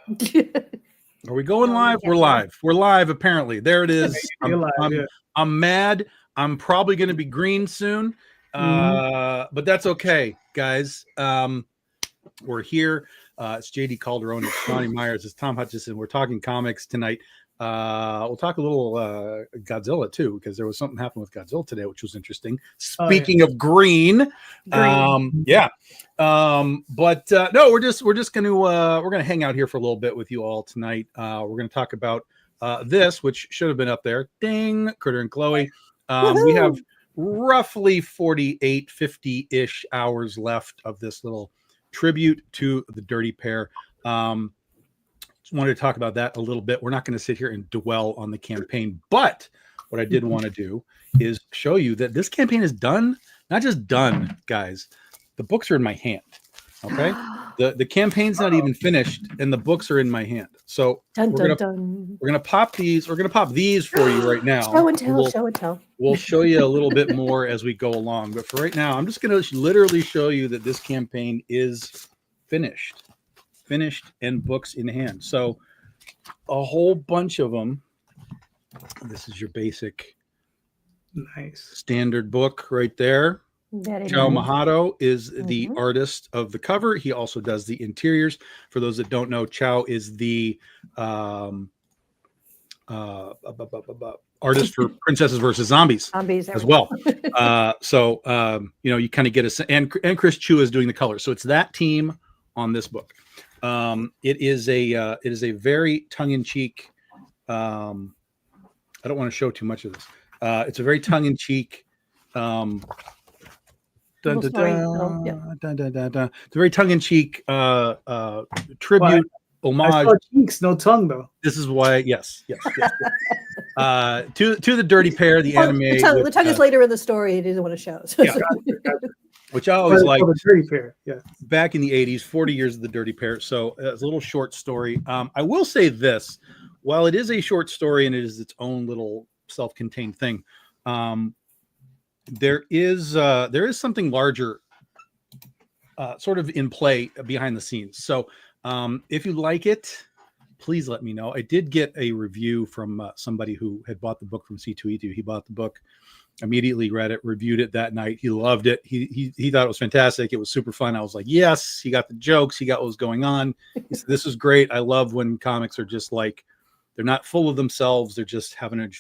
Are we going live? We're live. We're live, apparently. There it is. I'm mad. I'm probably going to be green soon. But that's okay, guys. We're here. It's JD Calderon. It's Johnny Myers. It's Tom Hutchison. We're talking comics tonight. We'll talk a little Godzilla, too, because there was something happened with Godzilla today, which was interesting. Speaking of green. Yeah. But no, we're just gonna hang out here for a little bit with you all tonight. We're gonna talk about this, which should have been up there. Ding, Critter and Chloe. We have roughly 48, 50-ish hours left of this little tribute to the Dirty Pair. Just wanted to talk about that a little bit. We're not going to sit here and dwell on the campaign, but what I did want to do is show you that this campaign is done. Not just done, guys. The books are in my hand. Okay, the campaign's not even finished, and the books are in my hand. So we're gonna pop these. We're gonna pop these for you right now. Show and tell. Show and tell. We'll show you a little bit more as we go along. But for right now, I'm just gonna literally show you that this campaign is finished, and books in hand. So a whole bunch of them. This is your basic, nice standard book right there. Joe Mahato is the artist of the cover. He also does the interiors. For those that don't know, Chow is the artist for Princesses versus Zombies as well. So you kind of get and Chris Chu is doing the color. So it's that team on this book. It is a very tongue-in-cheek. I don't want to show too much of this. It's a very tongue-in-cheek. It's a very tongue-in-cheek tribute, homage. Cheeks, no tongue though. This is why, yes. To the Dirty Pair, the anime. The tongue is later in the story. He doesn't want to show. Gotcha. Which I always like. The Dirty Pair, yeah. Back in the 80s, 40 years of the Dirty Pair. So it's a little short story. I will say this: while it is a short story and it is its own little self-contained thing, there is something larger sort of in play behind the scenes. So if you like it, please let me know. I did get a review from somebody who had bought the book from C2E2. He bought the book, immediately read it, reviewed it that night. He loved it. He thought it was fantastic. It was super fun. I was like, yes, he got the jokes. He got what was going on. He said, this is great. I love when comics are just like, they're not full of themselves. They're just having a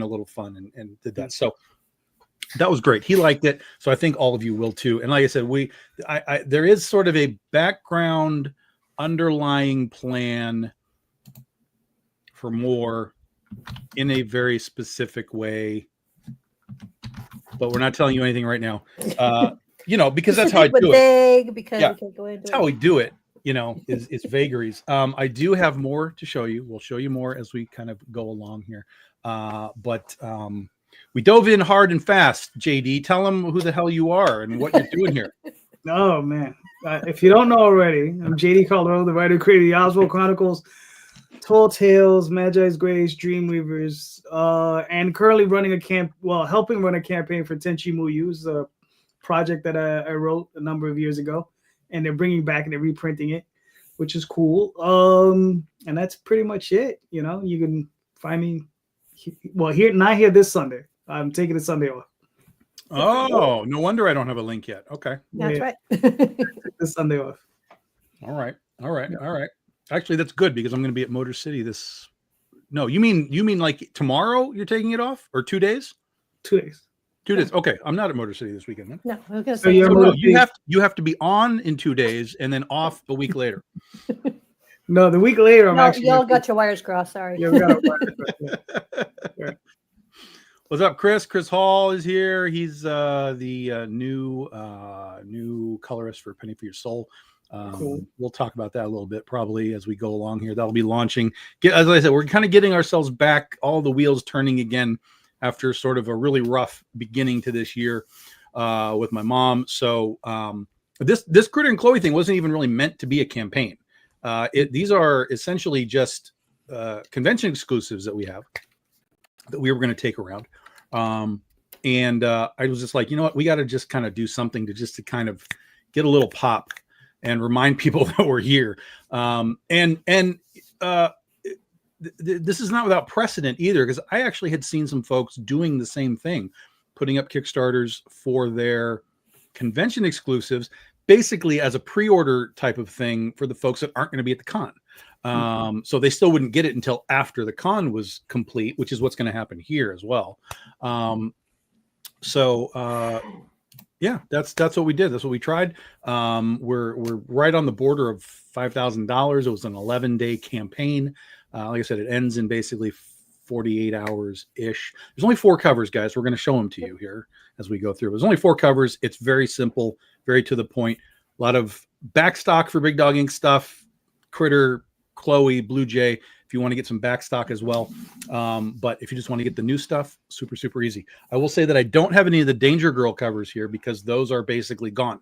little fun and did that. So that was great. He liked it. So I think all of you will too. And like I said, there is sort of a background underlying plan for more in a very specific way, but we're not telling you anything right now. Because that's how I do it. Because we can't go into that's how we do it. It's vagaries. I do have more to show you. We'll show you more as we kind of go along here. But we dove in hard and fast. JD, tell them who the hell you are and what you're doing here. Oh, man. If you don't know already, I'm JD Calderon, the writer who created the Oswald Chronicles, Tall Tales, Magi's Grace, Dreamweavers, and currently helping run a campaign for Tenchi Muyu. It's a project that I wrote a number of years ago, and they're bringing back and they're reprinting it, which is cool. And that's pretty much it. You can find me. Well, not here this Sunday. I'm taking the Sunday off. Oh, no wonder I don't have a link yet. Okay. That's right. This Sunday off. All right. Actually, that's good because I'm going to be at Motor City No, you mean like tomorrow you're taking it off or 2 days? 2 days. 2 days. Okay. I'm not at Motor City this weekend then. No, I was going to So say. you have to be on in 2 days and then off a week later. No, the week later, I'm actually. Y'all got your wires crossed. Sorry. Yeah, we got our wires crossed. Yeah. What's up, Chris? Chris Hall is here. He's the new colorist for Penny for Your Soul. Cool. We'll talk about that a little bit probably as we go along here. That'll be launching. As I said, we're kind of getting ourselves back, all the wheels turning again after sort of a really rough beginning to this year with my mom. So this Critter and Chloe thing wasn't even really meant to be a campaign. These are essentially just convention exclusives that we have that we were going to take around. And I was just like, you know what, we got to just kind of do something to kind of get a little pop and remind people that we're here. And this is not without precedent either, because I actually had seen some folks doing the same thing, putting up Kickstarters for their convention exclusives, basically as a pre-order type of thing for the folks that aren't going to be at the con. So they still wouldn't get it until after the con was complete, which is what's going to happen here as well. Yeah, that's what we did. That's what we tried. We're right on the border of $5,000. It was an 11-day campaign. Like I said, it ends in basically 48 hours ish. There's only 4 covers, guys. We're going to show them to you here as we go through. There's only 4 covers. It's very simple, very to the point. A lot of backstock for Big Dog Inc. stuff. Critter, Chloe, Blue Jay, if you want to get some backstock as well. But if you just want to get the new stuff, super, super easy. I will say that I don't have any of the Danger Girl covers here because those are basically gone.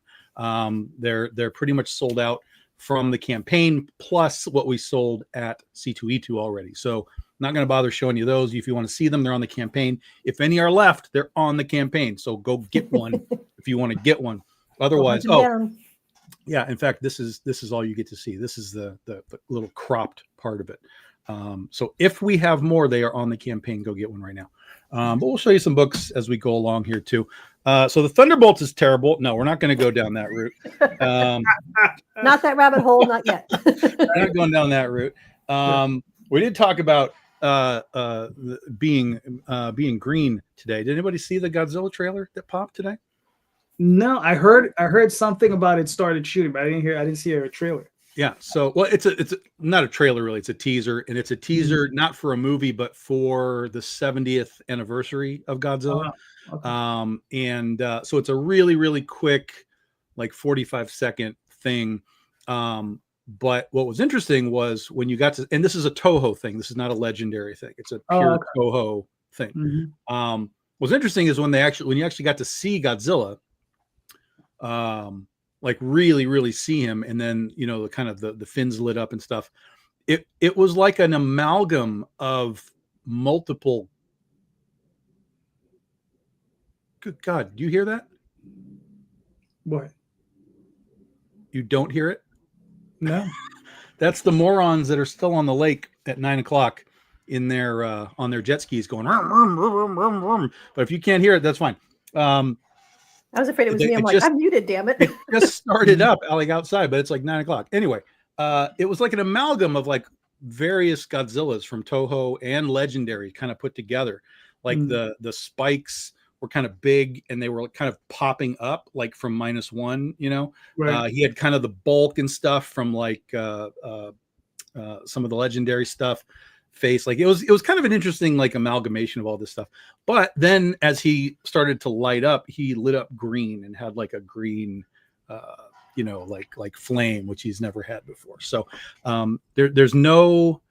They're pretty much sold out from the campaign, plus what we sold at C2E2 already. So I'm not going to bother showing you those. If you want to see them, they're on the campaign. If any are left, they're on the campaign. So go get one if you want to get one. Otherwise, yeah. In fact, this is all you get to see. This is the little cropped part of it. So if we have more, they are on the campaign. Go get one right now. But we'll show you some books as we go along here too. So the Thunderbolts is terrible. No, we're not going to go down that route. Not that rabbit hole, not yet. We're not going down that route. We did talk about being green today. Did anybody see the Godzilla trailer that popped today? No, I heard something about it started shooting, but I didn't see a trailer. Yeah. So, well, it's not a trailer really. It's a teaser, and it's a teaser not for a movie, but for the 70th anniversary of Godzilla. Okay. So it's a really, really quick, like 45-second thing. But what was interesting was when you got to, and this is a Toho thing. This is not a Legendary thing. It's a pure Toho thing. What's interesting is when you actually got to see Godzilla, like really, really see him, and then the kind of the fins lit up and stuff. It was like an amalgam of multiple. Good God, do you hear that? What? You don't hear it? No. That's the morons that are still on the lake at 9:00 in their on their jet skis going. But if you can't hear it, that's fine. I was afraid it was me. I'm like, I'm muted, damn it. It just started up like outside, but it's like 9:00. Anyway, it was like an amalgam of like various Godzillas from Toho and Legendary kind of put together. Like the spikes were kind of big and they were kind of popping up like from -1, Right. He had kind of the bulk and stuff from like some of the Legendary stuff. Face, like it was kind of an interesting like amalgamation of all this stuff. But then as he started to light up, he lit up green and had like a green like flame, which he's never had before. So there's no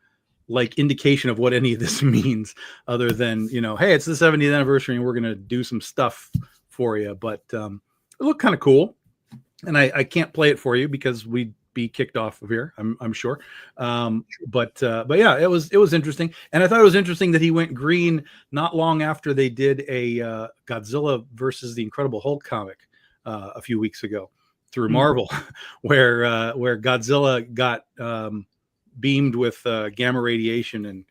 like indication of what any of this means other than hey, it's the 70th anniversary and we're gonna do some stuff for you. But it looked kind of cool, and I can't play it for you because we'd be kicked off of here, I'm sure. But yeah, it was interesting, and I thought it was interesting that he went green not long after they did a Godzilla versus the Incredible Hulk comic a few weeks ago through Marvel, where Godzilla got beamed with gamma radiation and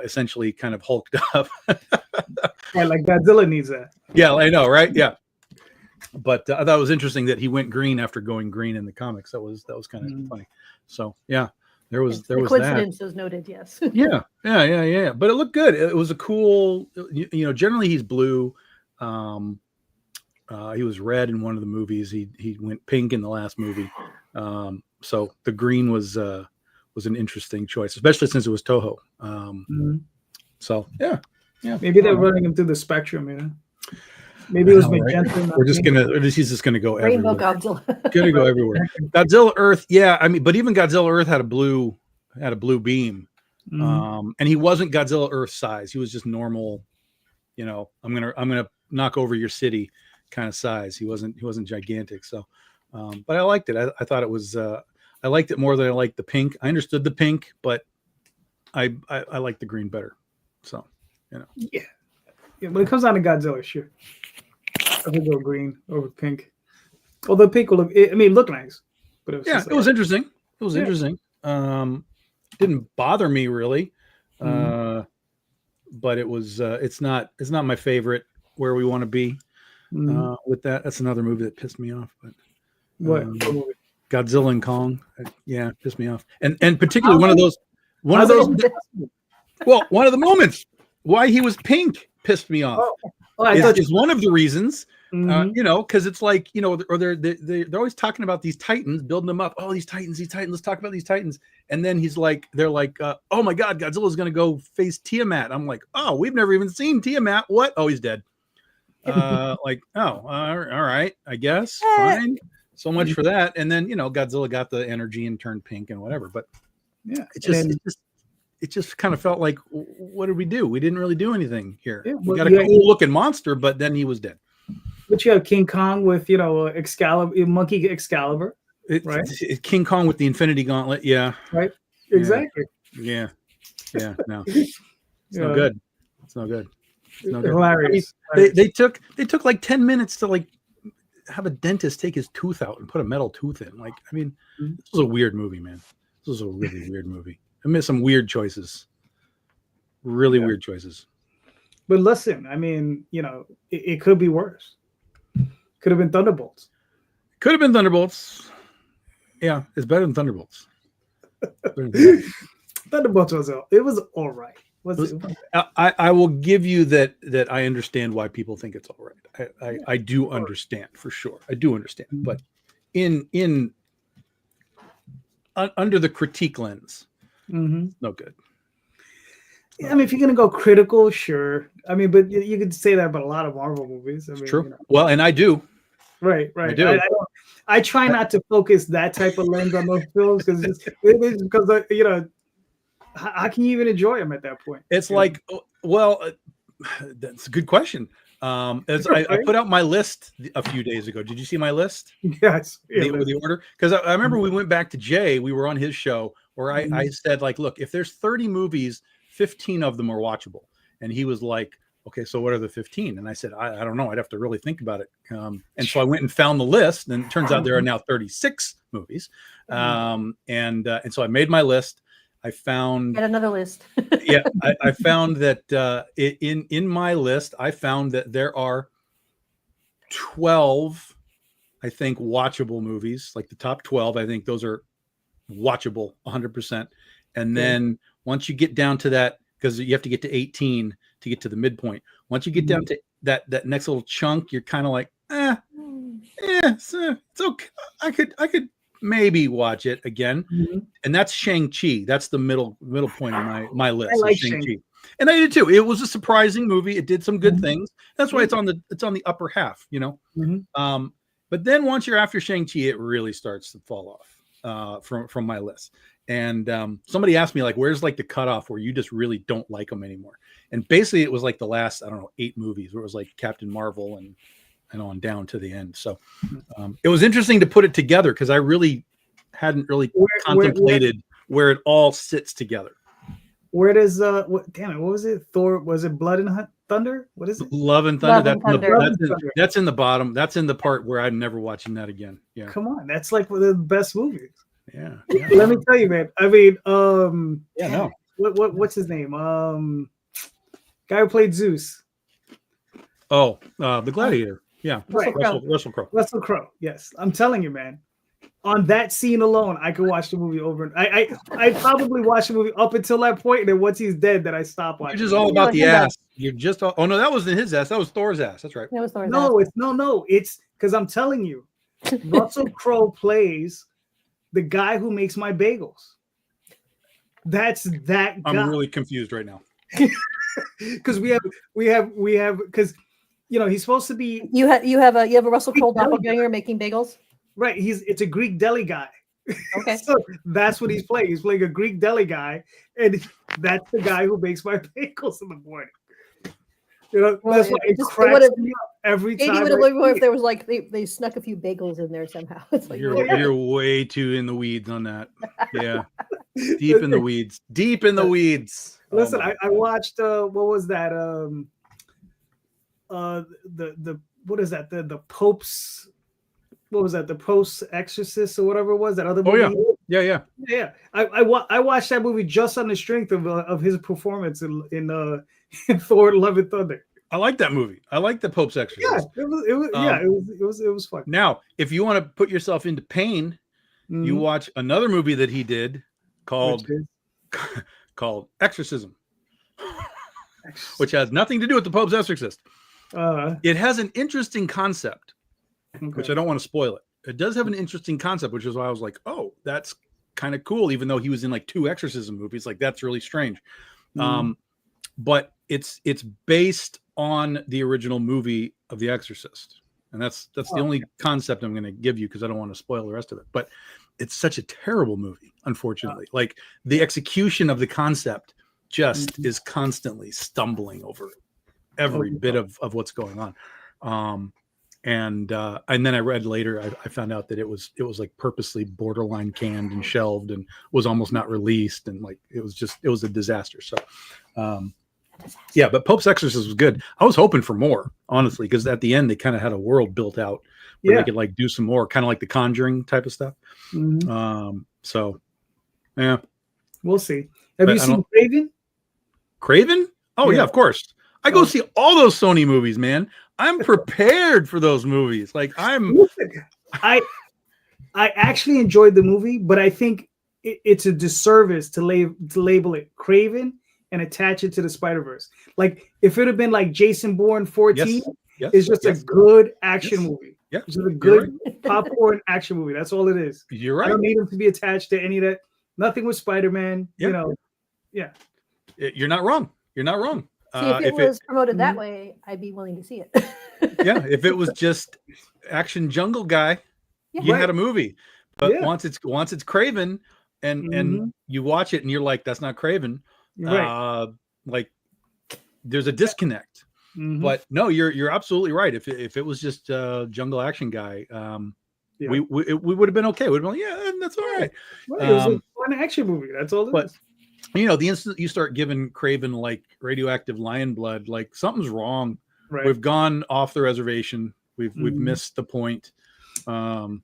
essentially kind of hulked up. Yeah, like Godzilla needs that. Yeah, I know, right? Yeah. But I thought it was interesting that he went green after going green in the comics. That was kind of funny. So yeah, there was coincidence is noted. Yes. yeah. But it looked good. It was a cool. Generally he's blue. He was red in one of the movies. He went pink in the last movie. So the green was an interesting choice, especially since it was Toho. So yeah. Maybe they're running him through the spectrum. Maybe it was magenta. Right? He's just gonna go Rainbow everywhere. Godzilla. Gonna go everywhere. Godzilla Earth, yeah. I mean, but even Godzilla Earth had a blue beam, and he wasn't Godzilla Earth size. He was just normal. I'm gonna knock over your city kind of size. He wasn't gigantic. So, but I liked it. I thought it was. I liked it more than I liked the pink. I understood the pink, but I liked the green better. So, Yeah. When it comes down to Godzilla, sure. I would go green over pink. Well, the pink will look. Look nice, but it was interesting. It was interesting. didn't bother me really. But it was it's not my favorite Where We Want to Be. With that's another movie that pissed me off. But what Godzilla and Kong, pissed me off. And particularly one of those one of the moments why he was pink pissed me off. Is one of the reasons. Because it's like, or they're always talking about these Titans, building them up. Oh, these Titans, let's talk about these Titans. And then they're like, oh my God, Godzilla's going to go face Tiamat. I'm like, oh, we've never even seen Tiamat. What? Oh, he's dead. All right, I guess. Fine. So much for that. And then, Godzilla got the energy and turned pink and whatever. But yeah, it just kind of felt like, what did we do? We didn't really do anything here. Yeah, we got a cool looking monster, but then he was dead. But you have King Kong with, Excalibur, Monkey Excalibur, right? King Kong with the Infinity Gauntlet, yeah. Right, exactly. Yeah. No. It's no good. It's no good. It's no good. Hilarious. They took like 10 minutes to like have a dentist take his tooth out and put a metal tooth in. Like, I mean, this was a weird movie, man. This was a really weird movie. I made some weird choices. Really weird choices. But listen, I mean, it could be worse. Could have been Thunderbolts. Could have been Thunderbolts. Yeah, it's better than Thunderbolts. Thunderbolts was all right. I will give you that I understand why people think it's all right. I do understand for sure. I do understand, but in under the critique lens, no good. I mean, if you're gonna go critical, sure. I mean, but you could say that about a lot of Marvel movies. I mean, true. Well, and I do. Right. I do. I try not to focus that type of lens on those films because how can you even enjoy them at that point? It's like, that's a good question. I put out my list a few days ago. Did you see my list? Yes. The order, because I remember we went back to Jay. We were on his show where I said, like, look, if there's 30 movies, 15 of them are watchable. And he was like, okay, so what are the 15? And I said, I don't know. I'd have to really think about it. And so I went and found the list, and it turns out there are now 36 movies. And so I made my list. I found another list. I found that in my list, I found that there are 12, I think, watchable movies, like the top 12. I think those are watchable 100%. And then once you get down to that, because you have to get to 18 to get to the midpoint. Once you get down to that next little chunk, you're kind of like, it's okay. I could maybe watch it again. And that's Shang-Chi. That's the middle point of my list. I like Shang-Chi. And I did too. It was a surprising movie. It did some good things. That's why it's on the upper half, But then once you're after Shang-Chi, it really starts to fall off from my list. And somebody asked me, like, where's like the cutoff where you just really don't like them anymore? And basically it was like the last, 8 movies where it was like Captain Marvel and on down to the end. So it was interesting to put it together because I really hadn't really contemplated where it all sits together. Where does what was it? Thor? Was it Blood and Thunder? What is it? Love and Thunder. That's in the bottom. That's in the part where I'm never watching that again. Yeah. Come on, that's like one of the best movies. Yeah. Let me tell you, man. I mean, no. What's his name? Guy who played Zeus. Oh, the Gladiator. Yeah. Right. Russell Crowe. Russell Crowe. Yes, I'm telling you, man. On that scene alone, I could watch the movie over. And I probably watched the movie up until that point, and then once he's dead, then I stop watching. You're just all about the ass. You're just oh no, that wasn't his ass. That was Thor's ass. That's right. That was Thor's ass. It's because I'm telling you, Russell Crowe plays the guy who makes my bagels. That's that guy. I'm really confused right now. Because we have because he's supposed to be. You have a Russell Crowe doppelganger making bagels. Right, it's a Greek deli guy. Okay, so that's what he's playing. He's playing a Greek deli guy, and that's the guy who makes my bagels in the morning. That's why it cracks me up every time. Maybe would have lived if there was like they snuck a few bagels in there somehow. It's like you're way too in the weeds on that. Yeah, deep in the weeds. Deep in the weeds. Listen, I watched what was that? The what is that? The Pope's what was that? The Post Exorcist or whatever it was, that other Oh movie. yeah. I watched that movie just on the strength of his performance in Thor: Love and Thunder. I like that movie. I like the Pope's Exorcist. Yeah, it was fun. Now, if you want to put yourself into pain, you watch another movie that he did called Exorcism, which has nothing to do with the Pope's Exorcist. It has an interesting concept, which I don't want to spoil it. It does have an interesting concept, which is why I was like, oh, that's kind of cool, even though he was in like 2 exorcism movies. Like, that's really strange. But it's based on the original movie of The Exorcist, and that's the only concept I'm going to give you, because I don't want to spoil the rest of it. But it's such a terrible movie, unfortunately. Like, the execution of the concept just is constantly stumbling over every bit of what's going on. And then I read later, I found out that it was like purposely borderline canned and shelved and was almost not released, and like it was a disaster. So yeah, but Pope's Exorcist was good. I was hoping for more, honestly, because at the end they kind of had a world built out where they could like do some more, kind of like the Conjuring type of stuff. So yeah, we'll see. Have you seen Craven? Craven? Oh yeah, of course. I go see all those Sony movies, man. I'm prepared for those movies. Like, I actually enjoyed the movie, but I think it's a disservice to label it Craven and attach it to the Spider-Verse. Like, if it had been like Jason Bourne 14, it's just a good action movie. Yeah, it's just a good popcorn action movie. That's all it is. You're right. I don't need them to be attached to any of that. Nothing with Spider-Man. You know. Yeah. You're not wrong. You're not wrong. See, if it was promoted that way, I'd be willing to see it. Yeah, if it was just Action Jungle Guy, you had a movie. But once it's Craven, and you watch it and you're like, that's not Craven. Like, there's a disconnect. But no, you're absolutely right. If it was just Jungle Action Guy, we would have been okay. We'd have been like, that's all right. It was a fun action movie. That's all it is. You know, the instant you start giving Craven like radioactive lion blood, like something's wrong. Right. We've gone off the reservation. We've missed the point. I'm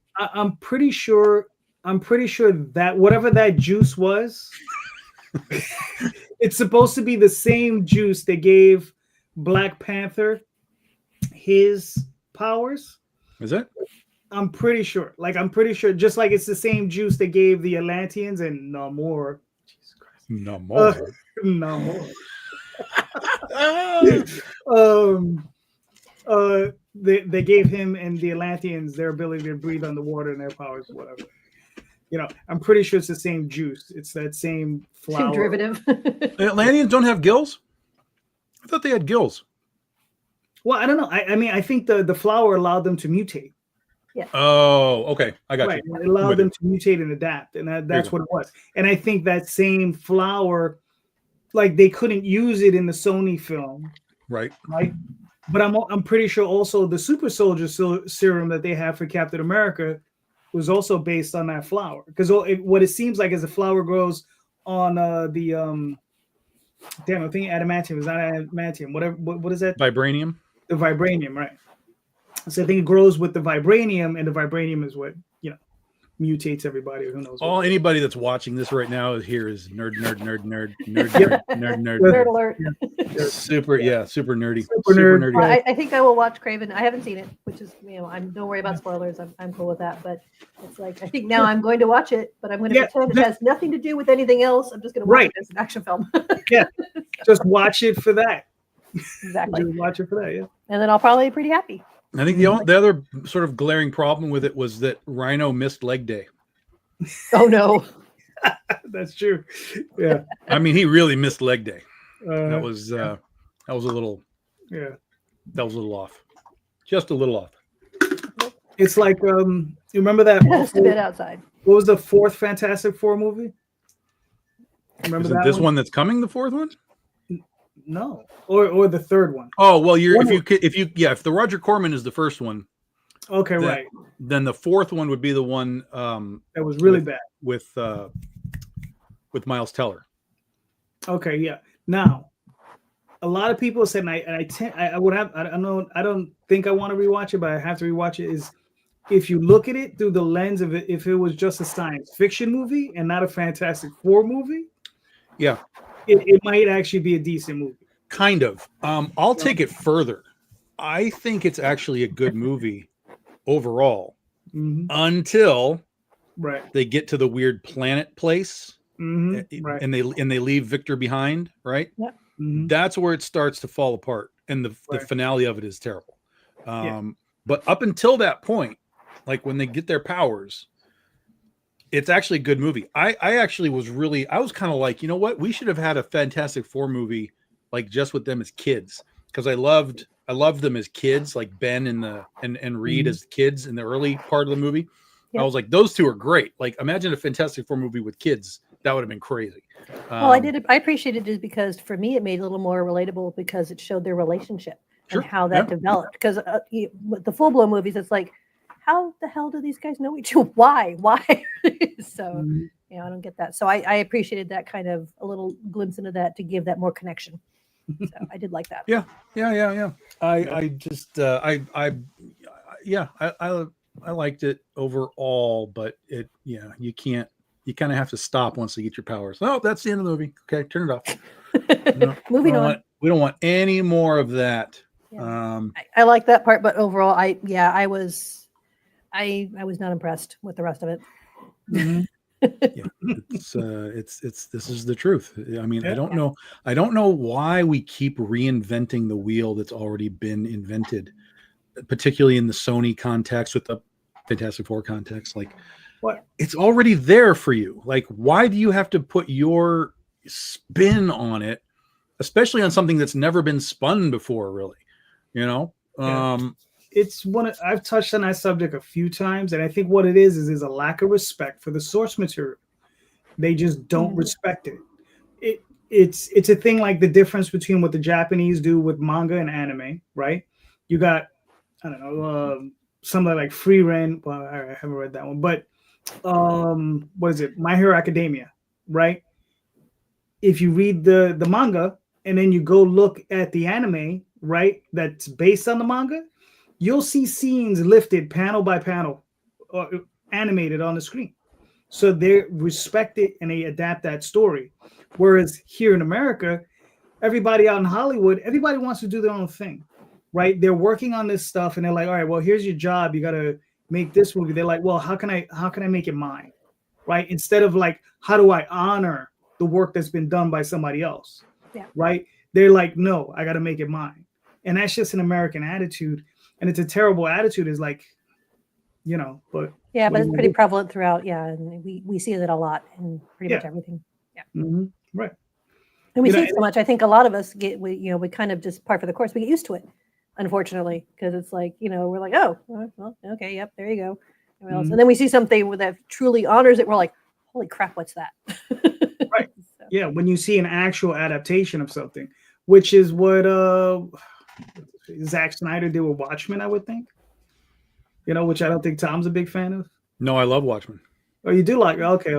pretty sure that whatever that juice was, it's supposed to be the same juice that gave Black Panther his powers. Is it? I'm pretty sure. Just like it's the same juice that gave the Atlanteans and Namor. Namor. They gave him and the Atlanteans their ability to breathe underwater and their powers, whatever. You know, I'm pretty sure it's the same juice. It's that same flower. Same derivative. The Atlanteans don't have gills? I thought they had gills. Well, I don't know. I mean, I think the flower allowed them to mutate. Yeah. Oh, okay. I got you. It allowed them to mutate and adapt, and that's what it was. And I think that same flower, like, they couldn't use it in the Sony film, right? But I'm pretty sure also the super soldier serum that they have for Captain America was also based on that flower, because what it seems like is the flower grows on I think adamantium is not adamantium. Whatever. What is that? Vibranium. The vibranium, right? So I think it grows with the vibranium, and the vibranium is what, you know, mutates everybody. Who knows? Anybody that's watching this right now here is nerd. Nerd alert. Super nerdy. Super nerdy. Well, I think I will watch Craven. I haven't seen it, which is, you know, don't worry about spoilers. I'm cool with that. But it's like, I think now I'm going to watch it, but I'm going to pretend it has nothing to do with anything else. I'm just going to watch it as an action film. Just watch it for that. Exactly. Just watch it for that. Yeah. And then I'll probably be pretty happy. I think the other sort of glaring problem with it was that Rhino missed leg day. Oh no. That's true. Yeah. I mean, he really missed leg day. That was a little. Yeah. That was a little off. Just a little off. It's like you remember that? Just a bit outside. What was the fourth Fantastic Four movie? Remember that this one that's coming? The fourth one? No, or the third one. Oh well, if the Roger Corman is the first one, okay, right. Then the fourth one would be the one that was really bad with Miles Teller. Okay, yeah. Now, a lot of people said, I don't think I want to rewatch it, but I have to rewatch it. Is if you look at it through the lens of it, if it was just a science fiction movie and not a Fantastic Four movie, yeah, it might actually be a decent movie. Kind of. I'll take it further. I think it's actually a good movie overall until they get to the weird planet place and they leave Victor behind, right? Yep. That's where it starts to fall apart, and the finale of it is terrible. But up until that point, like when they get their powers, it's actually a good movie. I was kind of like, you know what? We should have had a Fantastic Four movie like just with them as kids, because I loved them as kids, like Ben and Reed as kids in the early part of the movie. Yep. I was like, those two are great. Like, imagine a Fantastic Four movie with kids. That would have been crazy. Well, I appreciated it because for me, it made it a little more relatable because it showed their relationship and how that developed. Because with the full blown movies, it's like, how the hell do these guys know each other? Why? So, I don't get that. So I appreciated that kind of a little glimpse into that to give that more connection. So I did like that. Yeah. I liked it overall, but you kind of have to stop once you get your powers. Oh, that's the end of the movie. Okay, turn it off. Moving on. We don't want any more of that. Yeah. I like that part, but overall, I was not impressed with the rest of it. This is the truth. I mean, I don't know why we keep reinventing the wheel that's already been invented, particularly in the Sony context with the Fantastic Four context. Like, what? It's already there for you. Like, why do you have to put your spin on it, especially on something that's never been spun before, really? It's I've touched on that subject a few times, and I think what it is a lack of respect for the source material. They just don't respect it. It's a thing like the difference between what the Japanese do with manga and anime, right? You got, I don't know, something like Free Ren. Well, I haven't read that one, but what is it? My Hero Academia, right? If you read the manga and then you go look at the anime, right, that's based on the manga, you'll see scenes lifted panel by panel, animated on the screen. So they respect it and they adapt that story. Whereas here in America, everybody out in Hollywood, everybody wants to do their own thing, right? They're working on this stuff and they're like, all right, well, here's your job. You got to make this movie. They're like, well, how can I make it mine, right? Instead of like, how do I honor the work that's been done by somebody else, right? They're like, no, I got to make it mine. And that's just an American attitude. And it's a terrible attitude, is like, but it's pretty prevalent throughout. Yeah. And we see it a lot in pretty much everything. Yeah. Right. And we see it so much. I think a lot of us we kind of just par for the course. We get used to it, unfortunately, because it's like, we're like, oh, well, okay. Yep. There you go. And then we see something that truly honors it. We're like, holy crap, what's that? Right. So. Yeah. When you see an actual adaptation of something, which is what Zack Snyder did with Watchmen, I would think. Which I don't think Tom's a big fan of. No, I love Watchmen. Oh, you do like it? Okay.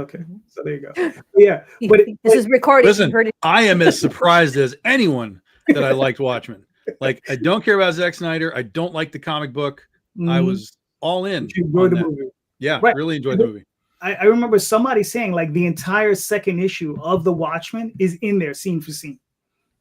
So there you go. Yeah, but this is recorded. Listen, I am as surprised as anyone that I liked Watchmen. Like, I don't care about Zack Snyder. I don't like the comic book. I was all in. You enjoyed the movie. Yeah, right. Really enjoyed the movie. I remember somebody saying like the entire second issue of the Watchmen is in there scene for scene.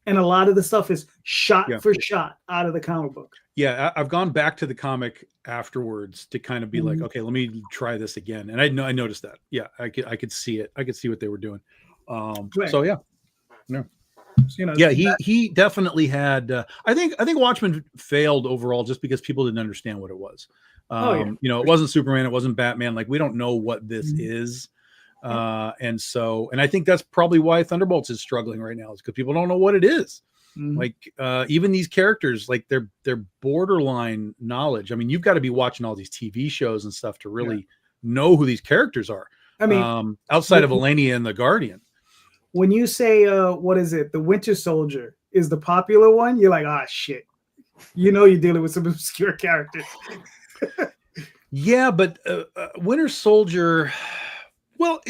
And a lot of the stuff is shot for shot out of the comic book. Yeah, I've gone back to the comic afterwards to kind of be like, okay, let me try this again. And I noticed that. Yeah, I could see it. I could see what they were doing. So yeah, no, he definitely had. I think Watchmen failed overall just because people didn't understand what it was. It wasn't Superman, it wasn't Batman. Like, we don't know what this is. And I think that's probably why Thunderbolts is struggling right now, is because people don't know what it is. Like, even these characters, like they're borderline knowledge. I mean, you've got to be watching all these TV shows and stuff to really know who these characters are. I mean, outside of Elenia and the Guardian. When you say, what is it? The Winter Soldier is the popular one. You're like, shit. You're dealing with some obscure characters. Yeah, but Winter Soldier, well,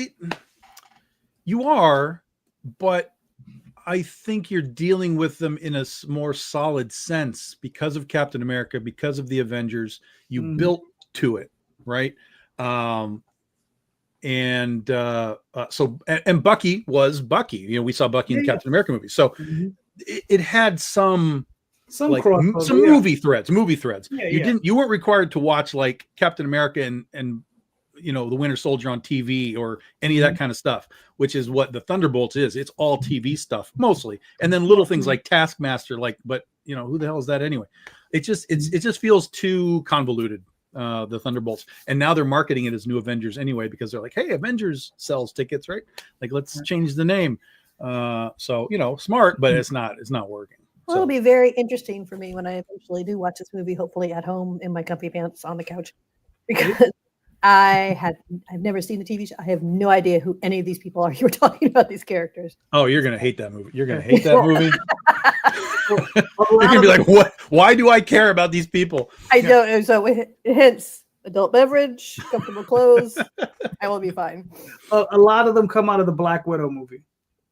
you are, but I think you're dealing with them in a more solid sense because of Captain America, because of the Avengers. You built to it. right? And Bucky was Bucky. You know, we saw Bucky in the Captain America movie, so it had some like some movie threads. Yeah, you weren't required to watch like Captain America and you know, the Winter Soldier on TV or any of that kind of stuff, which is what the Thunderbolts is. It's all TV stuff mostly, and then little things like Taskmaster, like, but you know, who the hell is that anyway? It just feels too convoluted. The Thunderbolts, and now they're marketing it as New Avengers anyway, because they're like, hey, Avengers sells tickets, right? Like, let's change the name. So, you know, smart, but it's not working. Well, it'll be very interesting for me when I eventually do watch this movie, hopefully at home in my comfy pants on the couch, because I've never seen the TV show. I have no idea who any of these people are. You were talking about these characters. Oh, you're gonna hate that movie. You're gonna hate that movie. You're gonna be like, what? Why do I care about these people? I know. So hence adult beverage, comfortable clothes. I will be fine. A lot of them come out of the Black Widow movie.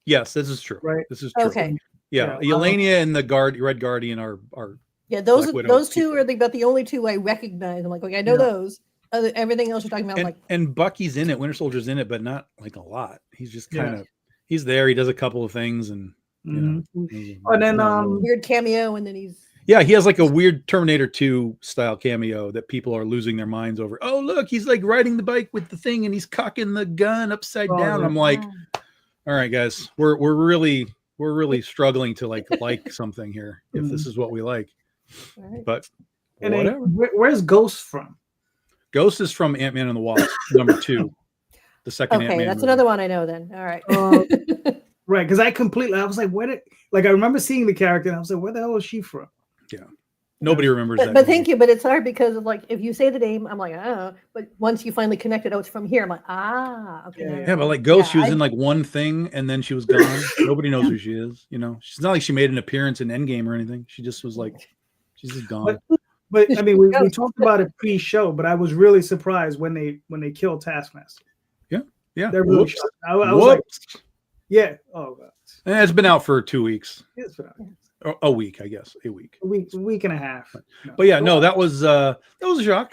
Yes, this is true. Right. This is true. Okay. Yeah, Yelena and the Red Guardian are yeah. Those two are about the only two I recognize. I'm like, okay, I know those. Everything else you're talking about, and Bucky's in it. Winter Soldier's in it, but not like a lot. He's just kind of he's there. He does a couple of things, and you know, and then weird cameo, and then he has like a weird Terminator 2 style cameo that people are losing their minds over. Oh, look, he's like riding the bike with the thing, and he's cocking the gun upside down. I'm like, all right, guys, we're really struggling to like something here if this is what we like. Right. But and whatever. Where's Ghost from? Ghost is from Ant-Man and the Wasp, number 2, the second Ant-Man. Okay, that's movie. another one I know then. All right. Right, because I was like, I remember seeing the character, and I was like, where the hell is she from? Yeah. Nobody remembers that. But thank you, but it's hard because of like, if you say the name, I'm like, oh, but once you finally connect it, it's from here. I'm like, okay. Yeah, but like Ghost, she was in like one thing, and then she was gone. Nobody knows who she is, you know? She's not like she made an appearance in Endgame or anything. She just was like, she's just gone. But I mean, we talked about it pre-show, but I was really surprised when they killed Taskmaster. Yeah. They're really shocked. I was like, yeah. Oh, God. And it's been out for 2 weeks. It's been out. A week, I guess. A week and a half. But yeah, no, that was a shock.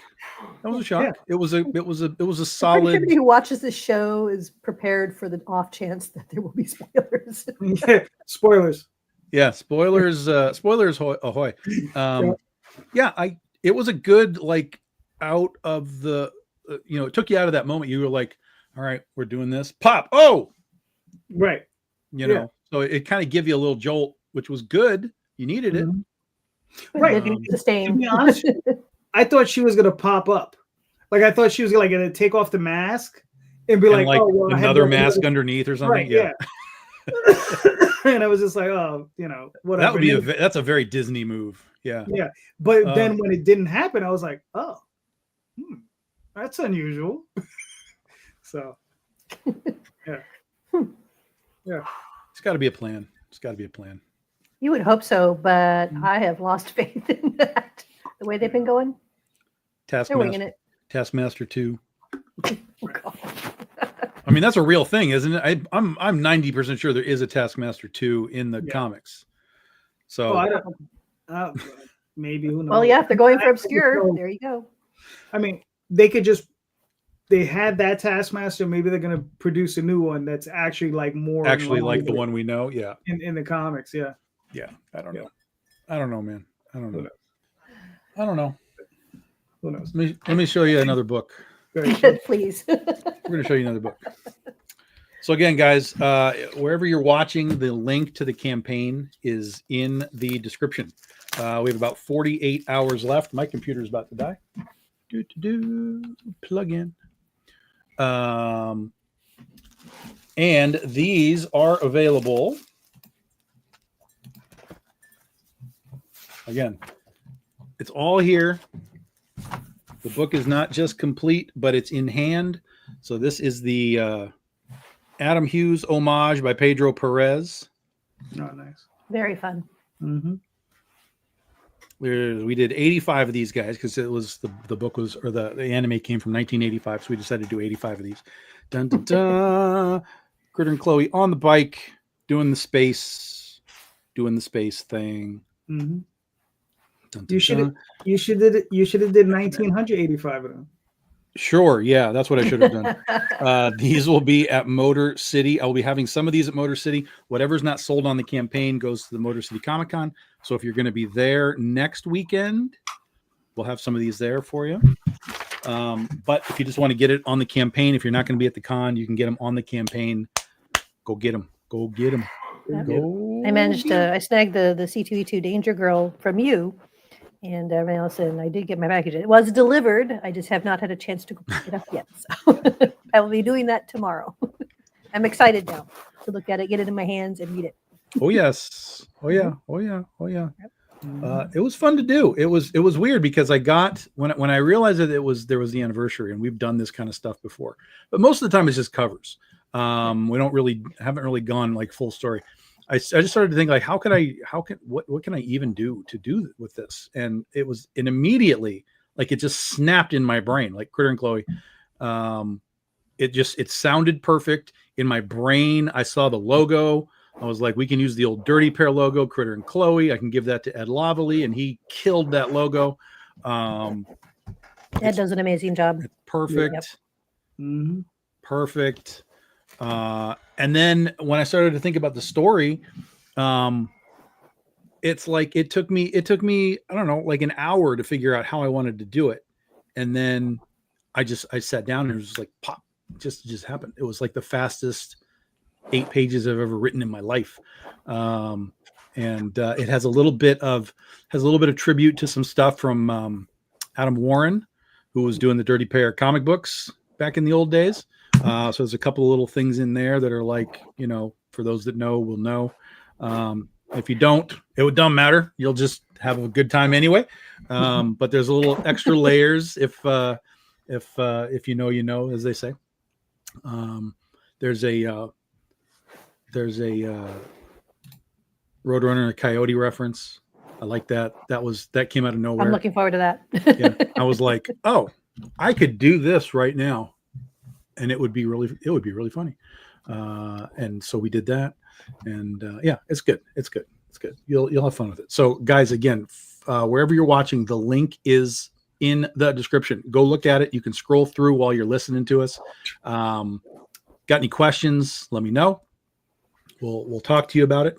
That was a shock. Yeah. It was a solid. Everybody who watches this show is prepared for the off chance that there will be spoilers. Yeah, spoilers. Yeah, spoilers. Spoilers ahoy. It was a good like out of the it took you out of that moment. You were like, all right, we're doing this. Pop. Oh, right. You know, so it kind of give you a little jolt, which was good. You needed it. Right. To be honest, I thought she was gonna pop up. Like I thought she was like gonna take off the mask and be like, oh, well, another mask underneath or something. Right, yeah. And I was just like, oh, whatever. That would be that's a very Disney move. Yeah. Yeah. But then when it didn't happen, I was like, oh, that's unusual. So yeah. Yeah. It's gotta be a plan. It's gotta be a plan. You would hope so, but I have lost faith in that. The way they've been going. They're winging it. Taskmaster 2. I mean, that's a real thing, isn't it? I'm 90% sure there is a Taskmaster 2 in the comics. So I don't, maybe, who knows? Well, yeah, if they're going for obscure, there you go. I mean, they had that Taskmaster. Maybe they're going to produce a new one that's actually like more like the one we know. Yeah, in the comics. Yeah. I don't know. I don't know, man. I don't know. Who knows? Let me show you another book. Please. We're going to show you another book. So again, guys, wherever you're watching, the link to the campaign is in the description. We have about 48 hours left. My computer is about to die. Plug in. And these are available. Again, it's all here. The book is not just complete, but it's in hand. So this is the Adam Hughes homage by Pedro Perez. Oh, nice. Very fun. Mm-hmm. We did 85 of these guys because it was the book was, or the anime came from 1985. So we decided to do 85 of these. Dun, dun, dun. Critter and Chloe on the bike doing the space thing. Mm-hmm. Dun, dun, you should have did 1985 of them. Sure. Yeah, that's what I should have done. These will be at Motor City. I will be having some of these at Motor City. Whatever's not sold on the campaign goes to the Motor City Comic Con. So if you're going to be there next weekend, we'll have some of these there for you. But if you just want to get it on the campaign, if you're not going to be at the con, you can get them on the campaign. Go get them. Go get them. Yep. I snagged the C2E2 Danger Girl from you and Allison. I did get my package. It was delivered. I just have not had a chance to go pick it up yet. So I will be doing that tomorrow. I'm excited now to look at it, get it in my hands, and read it. Oh yes. Oh yeah. Oh yeah. Oh yeah. Yep. It was fun to do. It was weird because I got when I realized that there was the anniversary, and we've done this kind of stuff before, but most of the time it's just covers. We haven't really gone like full story. I just started to think like, what can I even do with this? And immediately, like, it just snapped in my brain, like Critter and Chloe. It sounded perfect in my brain. I saw the logo. I was like, we can use the old Dirty Pair logo, Critter and Chloe. I can give that to Ed Loveley, and he killed that logo. Ed does an amazing job. Perfect. Yep. Mm-hmm. Perfect. And then when I started to think about the story, it's like it took me, I don't know, like an hour to figure out how I wanted to do it. And then I sat down and it was just like pop, just happened. It was like the fastest 8 pages I've ever written in my life. And it has a little bit of tribute to some stuff from Adam Warren, who was doing the Dirty Pair comic books back in the old days. So there's a couple of little things in there that are like, for those that know will know. If you don't, it doesn't matter. You'll just have a good time anyway. But there's a little extra layers if you know, as they say. There's a Roadrunner and a Coyote reference. I like that. That came out of nowhere. I'm looking forward to that. Yeah, I was like, oh, I could do this right now, and it would be really funny. And so we did that, and yeah, it's good. It's good. You'll have fun with it. So guys, again, wherever you're watching, the link is in the description. Go look at it. You can scroll through while you're listening to us. Got any questions? Let me know. We'll talk to you about it.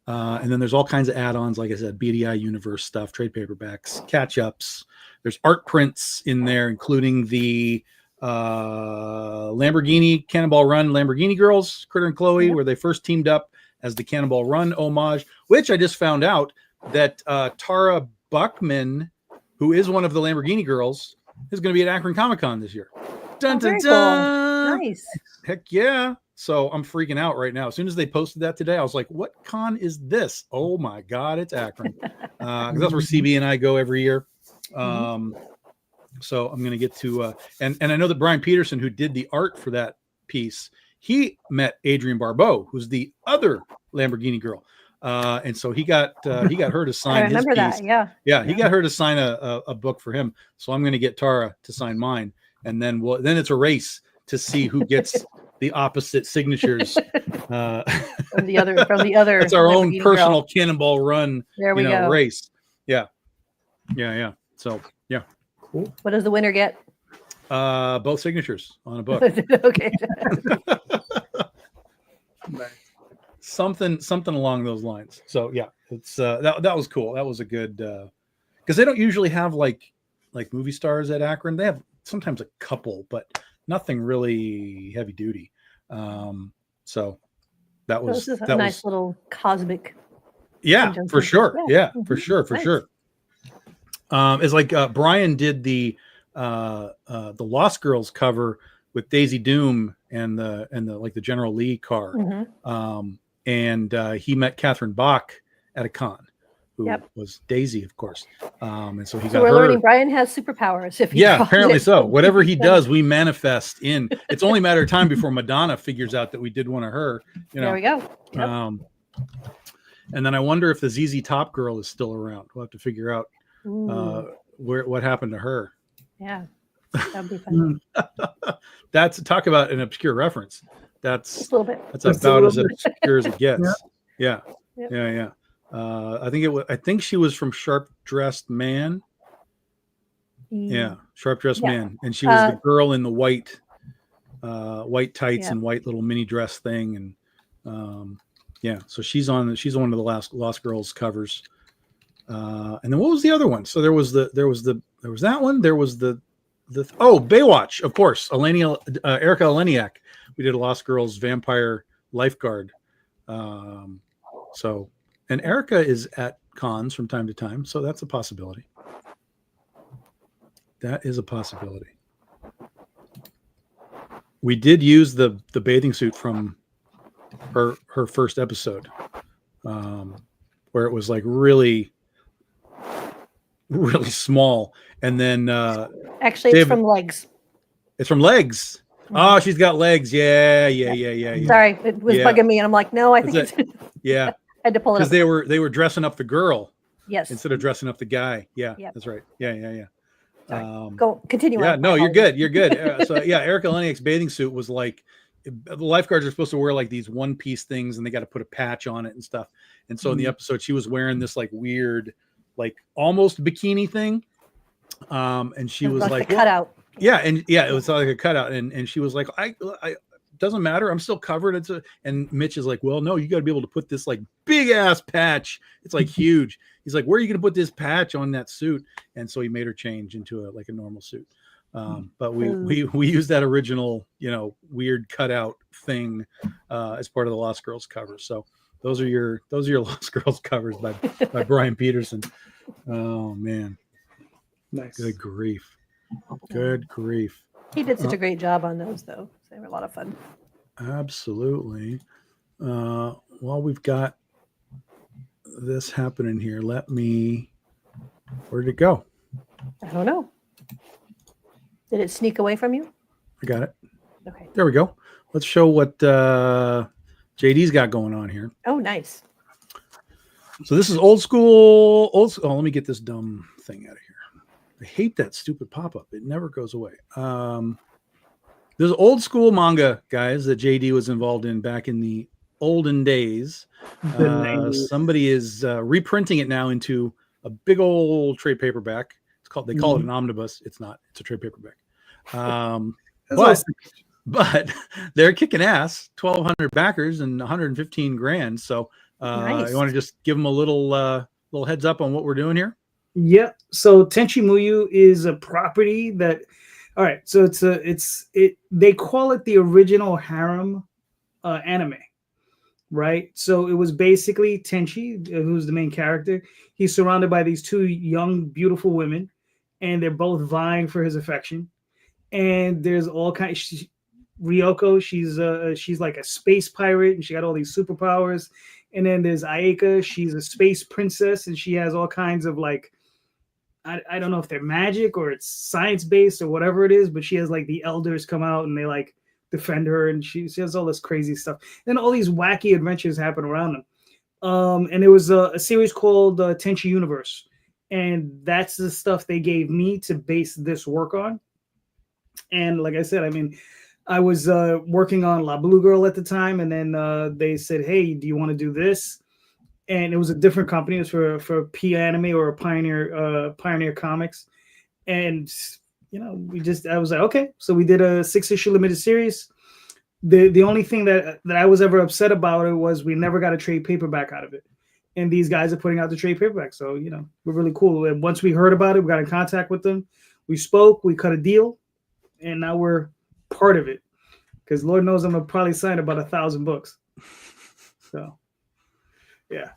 And then there's all kinds of add-ons, like I said, BDI Universe stuff, trade paperbacks, catch-ups. There's art prints in there, including the Lamborghini Cannonball Run Lamborghini Girls, Critter and Chloe, where they first teamed up as the Cannonball Run homage, which I just found out that Tara Buckman, who is one of the Lamborghini Girls, is going to be at Akron Comic Con this year. Dun, dun, dun. Cool. Nice. Heck yeah. So I'm freaking out right now. As soon as they posted that today, I was like, what con is this? Oh my God, it's Akron. Because that's where CB and I go every year. So I'm going to get to, and I know that Brian Peterson, who did the art for that piece, he met Adrienne Barbeau, who's the other Lamborghini girl. And so he got her to sign I remember his piece. That, yeah. He got her to sign a book for him. So I'm going to get Tara to sign mine. And then then it's a race to see who gets the opposite signatures from the other. That's our own personal girl. Cannonball Run. There we go. Race. Yeah. So yeah. Cool. What does the winner get? Both signatures on a book. Okay. Something along those lines. So yeah, it's that was cool. That was a good because they don't usually have like movie stars at Akron. They have sometimes a couple, but nothing really heavy duty. So that was a nice little cosmic. Yeah, for sure. Yeah, for sure. It's like Brian did the Lost Girls cover with Daisy Doom and the General Lee car. And he met Catherine Bach at a con, who was Daisy, of course. And so got we're her. Learning Brian has superpowers. Apparently so. Whatever he does, we manifest in. It's only a matter of time before Madonna figures out that we did one of her. There we go. Yep. And then I wonder if the ZZ Top girl is still around. We'll have to figure out what happened to her. Yeah, that'd be fun. That's talk about an obscure reference. That's just a little bit. That's about as obscure as it gets. Yeah. I think she was from Sharp Dressed Man. Yeah, Sharp Dressed Man, and she was the girl in the white tights and white little mini dress thing, and so she's one of the last Lost Girls covers. And then what was the other one? So there was that one. There was the Baywatch, of course. Erica Eleniak. We did a Lost Girls vampire lifeguard. And Erica is at cons from time to time, so that's a possibility. That is a possibility. We did use the bathing suit from her first episode, where it was like really, really small, and then actually it's from Legs. It's from Legs. Oh, she's got legs. Yeah. Sorry, it was bugging me, and I'm like, no, I think it's yeah. I had to pull it up because they were dressing up the girl. Yes. Instead of dressing up the guy. Yeah, that's right. Yeah. Go continue. Yeah, no, you're good. You're good. Erica Eleniak's bathing suit was like, the lifeguards are supposed to wear like these one-piece things, and they got to put a patch on it and stuff. And so in the episode, she was wearing this like weird, like almost bikini thing. And she was like, cutout. Yeah, it was like a cutout, and she was like, I doesn't matter, I'm still covered. And Mitch is like, well, no, you got to be able to put this like big ass patch. It's like huge. He's like, where are you going to put this patch on that suit? And so he made her change into a normal suit. But we used that original, weird cutout thing as part of the Lost Girls cover. So those are your Lost Girls covers by Brian Peterson. Oh man, nice. Good grief. Good grief. He did such a great job on those, though. They were a lot of fun. Absolutely. While we've got this happening here, where did it go? I don't know. Did it sneak away from you? I got it. Okay. There we go. Let's show what JD's got going on here. Oh, nice. So this is old school. Oh, let me get this dumb thing out of here. I hate that stupid pop-up. It never goes away. There's old school manga, guys, that JD was involved in back in the olden days. Somebody is reprinting it now into a big old trade paperback. They call it an omnibus. It's not. It's a trade paperback. But they're kicking ass. 1,200 backers and 115 grand. So nice. You want to just give them a little heads up on what we're doing here? Yeah. So Tenchi Muyo is a property that. All right. So they call it the original harem anime, right? So it was basically Tenchi, who's the main character. He's surrounded by these two young, beautiful women, and they're both vying for his affection. And there's all kinds. Ryoko, she's like a space pirate, and she got all these superpowers. And then there's Ayeka, she's a space princess, and she has all kinds of like, I don't know if they're magic or it's science based or whatever it is, but she has like the elders come out and they like defend her, and she has all this crazy stuff. And all these wacky adventures happen around them. And there was a series called Tenchi Universe, and that's the stuff they gave me to base this work on. And like I said, I mean, I was working on La Blue Girl at the time, and then they said, "Hey, do you want to do this?" And it was a different company. It was for P Anime or Pioneer Comics, and I was like, okay. So we did a 6-issue limited series. The only thing that I was ever upset about it was we never got a trade paperback out of it, and these guys are putting out the trade paperback. So we're really cool. And once we heard about it, we got in contact with them. We spoke. We cut a deal, and now we're part of it. Because Lord knows I'm gonna probably sign about 1,000 books. So. Yeah,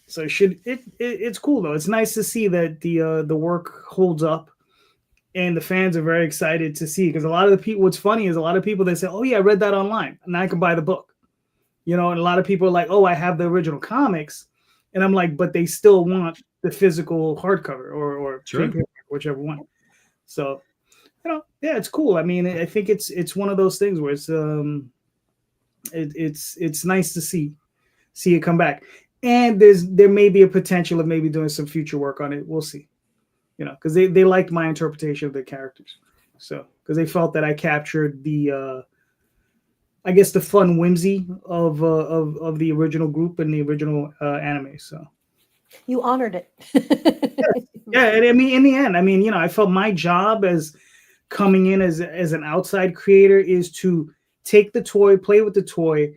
so it's cool though. It's nice to see that the work holds up, and the fans are very excited to see. Because a lot of the people, what's funny is a lot of people they say, "Oh yeah, I read that online, and I can buy the book," and a lot of people are like, "Oh, I have the original comics," and I'm like, "But they still want the physical hardcover or sure. Whichever one." So, yeah, it's cool. I mean, I think it's one of those things where it's nice to see it come back, and there may be a potential of maybe doing some future work on it. We'll see, because they liked my interpretation of the characters, so because they felt that I captured the I guess the fun whimsy of the original group and the original anime. So you honored it. Yeah, and I mean, in the end, I mean, you know, I felt my job as coming in as an outside creator is to take the toy, play with the toy.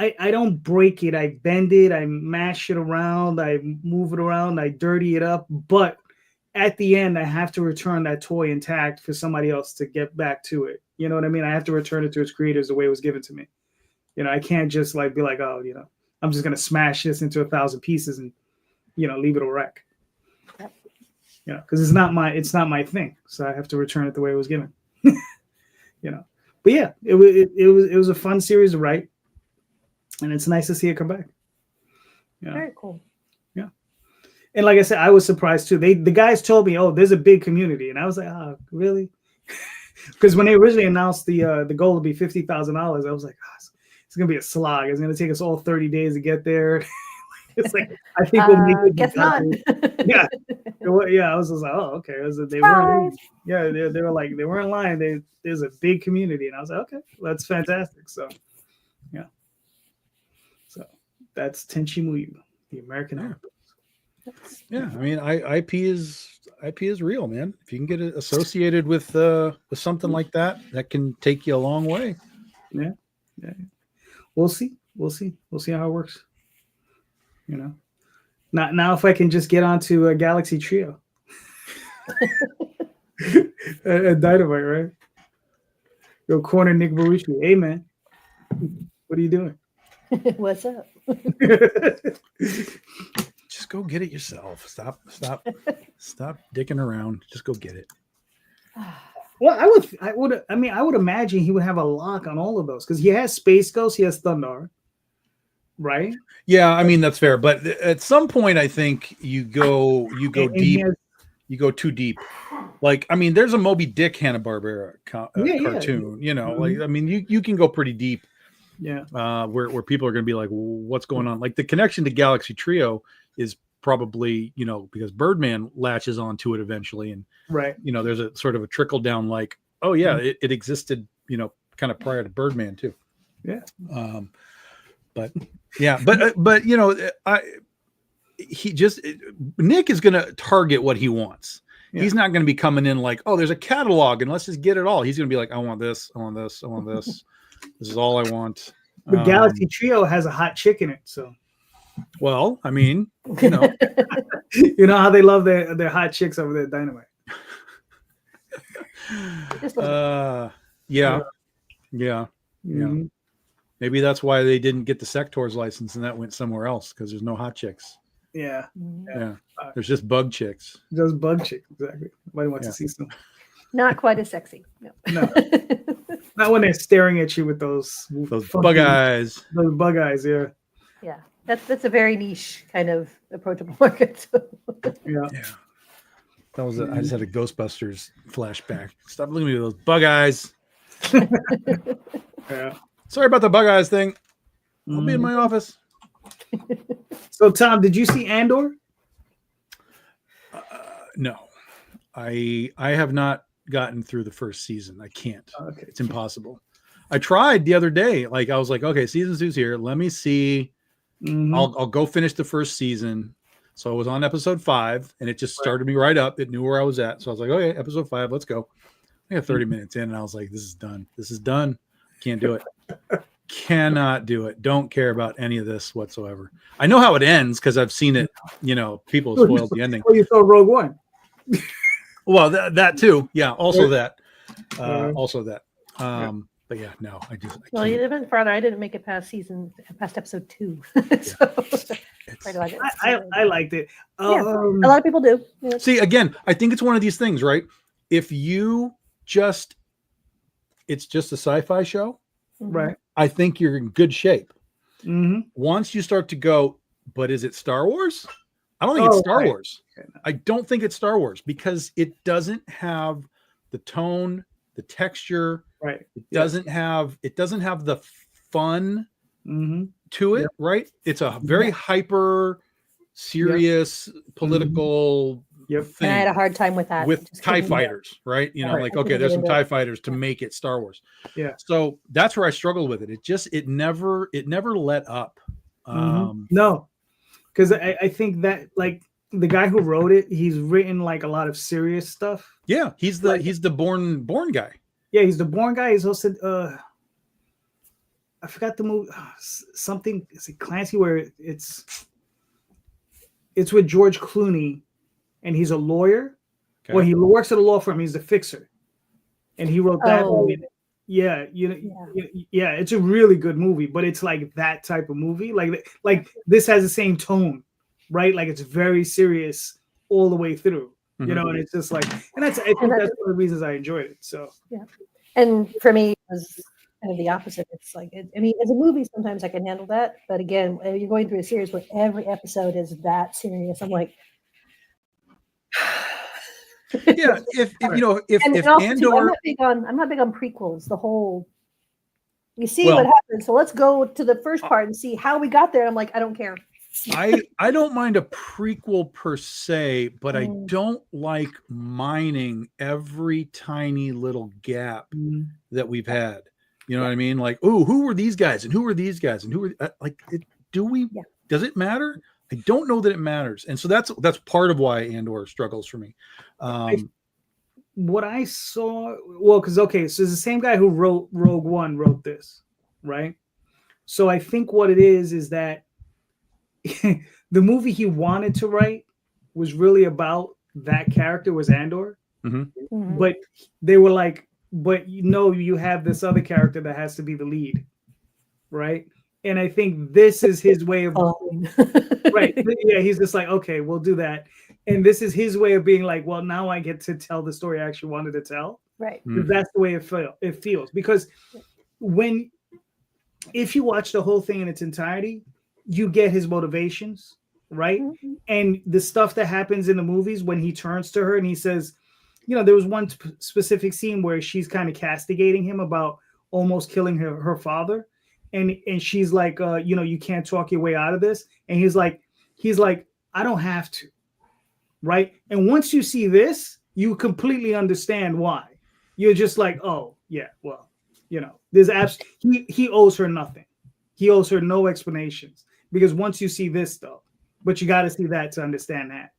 I don't break it. I bend it. I mash it around. I move it around. I dirty it up. But at the end, I have to return that toy intact for somebody else to get back to it. You know what I mean? I have to return it to its creators the way it was given to me. You know, I can't just like be like, oh, you know, I'm just gonna smash this into 1,000 pieces and, you know, leave it a wreck. Yep. You know, because it's not my thing. So I have to return it the way it was given. You know, but yeah, it was a fun series to write. And it's nice to see it come back. Yeah. Very cool. Yeah. And like I said, I was surprised too. The guys told me, oh, there's a big community. And I was like, oh, really? Because when they originally announced the goal to be $50,000, I was like, oh, it's going to be a slog. It's going to take us all 30 days to get there. It's like, I think we'll make it. Guess not. Yeah. Yeah. I was just like, oh, okay. They weren't. Yeah. They were like, they weren't lying. There's a big community. And I was like, okay, that's fantastic. So, yeah. So that's Tenchi Muyo, the American Outpost. Yeah, I mean, IP is real, man. If you can get it associated with something like that, that can take you a long way. Yeah. We'll see how it works. You know, not now. If I can just get onto a Galaxy Trio, a Dynamite, right? Go corner Nick Barucci. Hey, man, what are you doing? What's up? Just go get it yourself. Stop dicking around. Just go get it. Well, I would imagine he would have a lock on all of those because he has Space Ghost, he has Thundar, right? Yeah, I mean that's fair, but at some point I think you go deep. You go too deep. Like, I mean, there's a Moby Dick Hanna-Barbera cartoon. You know, like I mean, you can go pretty deep. Yeah. Where people are going to be like, well, what's going on? Like the connection to Galaxy Trio is probably, you know, because Birdman latches onto it eventually. And, right. You know, there's a sort of a trickle down like, oh, yeah, it existed, you know, kind of prior to Birdman, too. Yeah. But, yeah, but you know, Nick is going to target what he wants. Yeah. He's not going to be coming in like, oh, there's a catalog and let's just get it all. He's going to be like, I want this. I want this. I want this. This is all I want. The Galaxy Trio has a hot chick in it, so. Well, I mean, you know, you know how they love their hot chicks over there at Dynamite. Yeah. Mm-hmm. Maybe that's why they didn't get the Sector's license and that went somewhere else because there's no hot chicks. Yeah. There's just bug chicks. Just bug chicks, exactly. Nobody wants to see some. Not quite as sexy. No. Not when they're staring at you with those bug eyes. Those bug eyes, yeah. Yeah, that's a very niche kind of approachable market. So. Yeah. That was I just had a Ghostbusters flashback. Stop looking at me with those bug eyes. Yeah. Sorry about the bug eyes thing. I'll be in my office. So, Tom, did you see Andor? No, I have not gotten through the first season. I can't. Okay. It's impossible. I tried the other day. Like I was like, okay, season 2's here. Let me see. I'll go finish the first season. So I was on episode 5 and it just started me right up. It knew where I was at. So I was like, okay, episode 5, let's go. I got 30 minutes in and I was like, this is done. This is done. Can't do it. Cannot do it. Don't care about any of this whatsoever. I know how it ends because I've seen it. You know, people have spoiled the ending. Oh, you saw Rogue One. Well, that too. Yeah. Also that. But yeah, no, I well, even further, I didn't make it past episode 2. I liked it. A lot of people do. Yeah. See, again, I think it's one of these things, right? If you it's just a sci-fi show, right? I think you're in good shape. Mm-hmm. Once you start to go, but is it Star Wars? I don't think it's Star Wars. I don't think it's Star Wars because it doesn't have the tone, the texture. Right. It doesn't have the fun to it. Right. It's a very hyper serious political thing. And I had a hard time with that. With TIE fighters, right? You know, like, okay, there's some TIE fighters to make it Star Wars. Yeah. So that's where I struggled with it. It never let up. No. Because I think that, like, the guy who wrote it, he's written like a lot of serious stuff. Yeah, he's the Bourne guy. Yeah, he's the Bourne guy. He's also I forgot the movie. Something is it Clancy where it's with George Clooney, and he's a lawyer. Okay. Well, he works at a law firm. He's the fixer, and he wrote that movie. Yeah, yeah, it's a really good movie, but it's like that type of movie. Like this has the same tone, right? Like it's very serious all the way through, you know, and it's just like, and I think that's one of the reasons I enjoyed it. So yeah, and for me, it was kind of the opposite. It's like, I mean, as a movie, sometimes I can handle that, but again, you're going through a series where every episode is that serious. I'm like. Yeah, if Andor, I'm not big on prequels. The whole you see what happened, so let's go to the first part and see how we got there. I'm like, I don't care. I don't mind a prequel per se, but I don't like mining every tiny little gap that we've had. You know what I mean? Like, oh, who were these guys and who were these guys and who were does it matter? I don't know that it matters, and so that's part of why Andor struggles for me. What I saw, so it's the same guy who wrote Rogue One wrote this, right? So I think what it is that the movie he wanted to write was really about that character was Andor, but they were like, but you have this other character that has to be the lead, right? And I think this is his way of right. Yeah, he's just like, okay, we'll do that. And this is his way of being like, well, now I get to tell the story I actually wanted to tell. Right. That's the way it feels. Because if you watch the whole thing in its entirety, you get his motivations, right? And the stuff that happens in the movies when he turns to her and he says, there was one specific scene where she's kind of castigating him about almost killing her father. And she's like, you can't talk your way out of this. And he's like, I don't have to, right? And once you see this, you completely understand why. You're just like, oh yeah, well, there's he owes her nothing. He owes her no explanations because once you see this stuff, but you got to see that to understand that.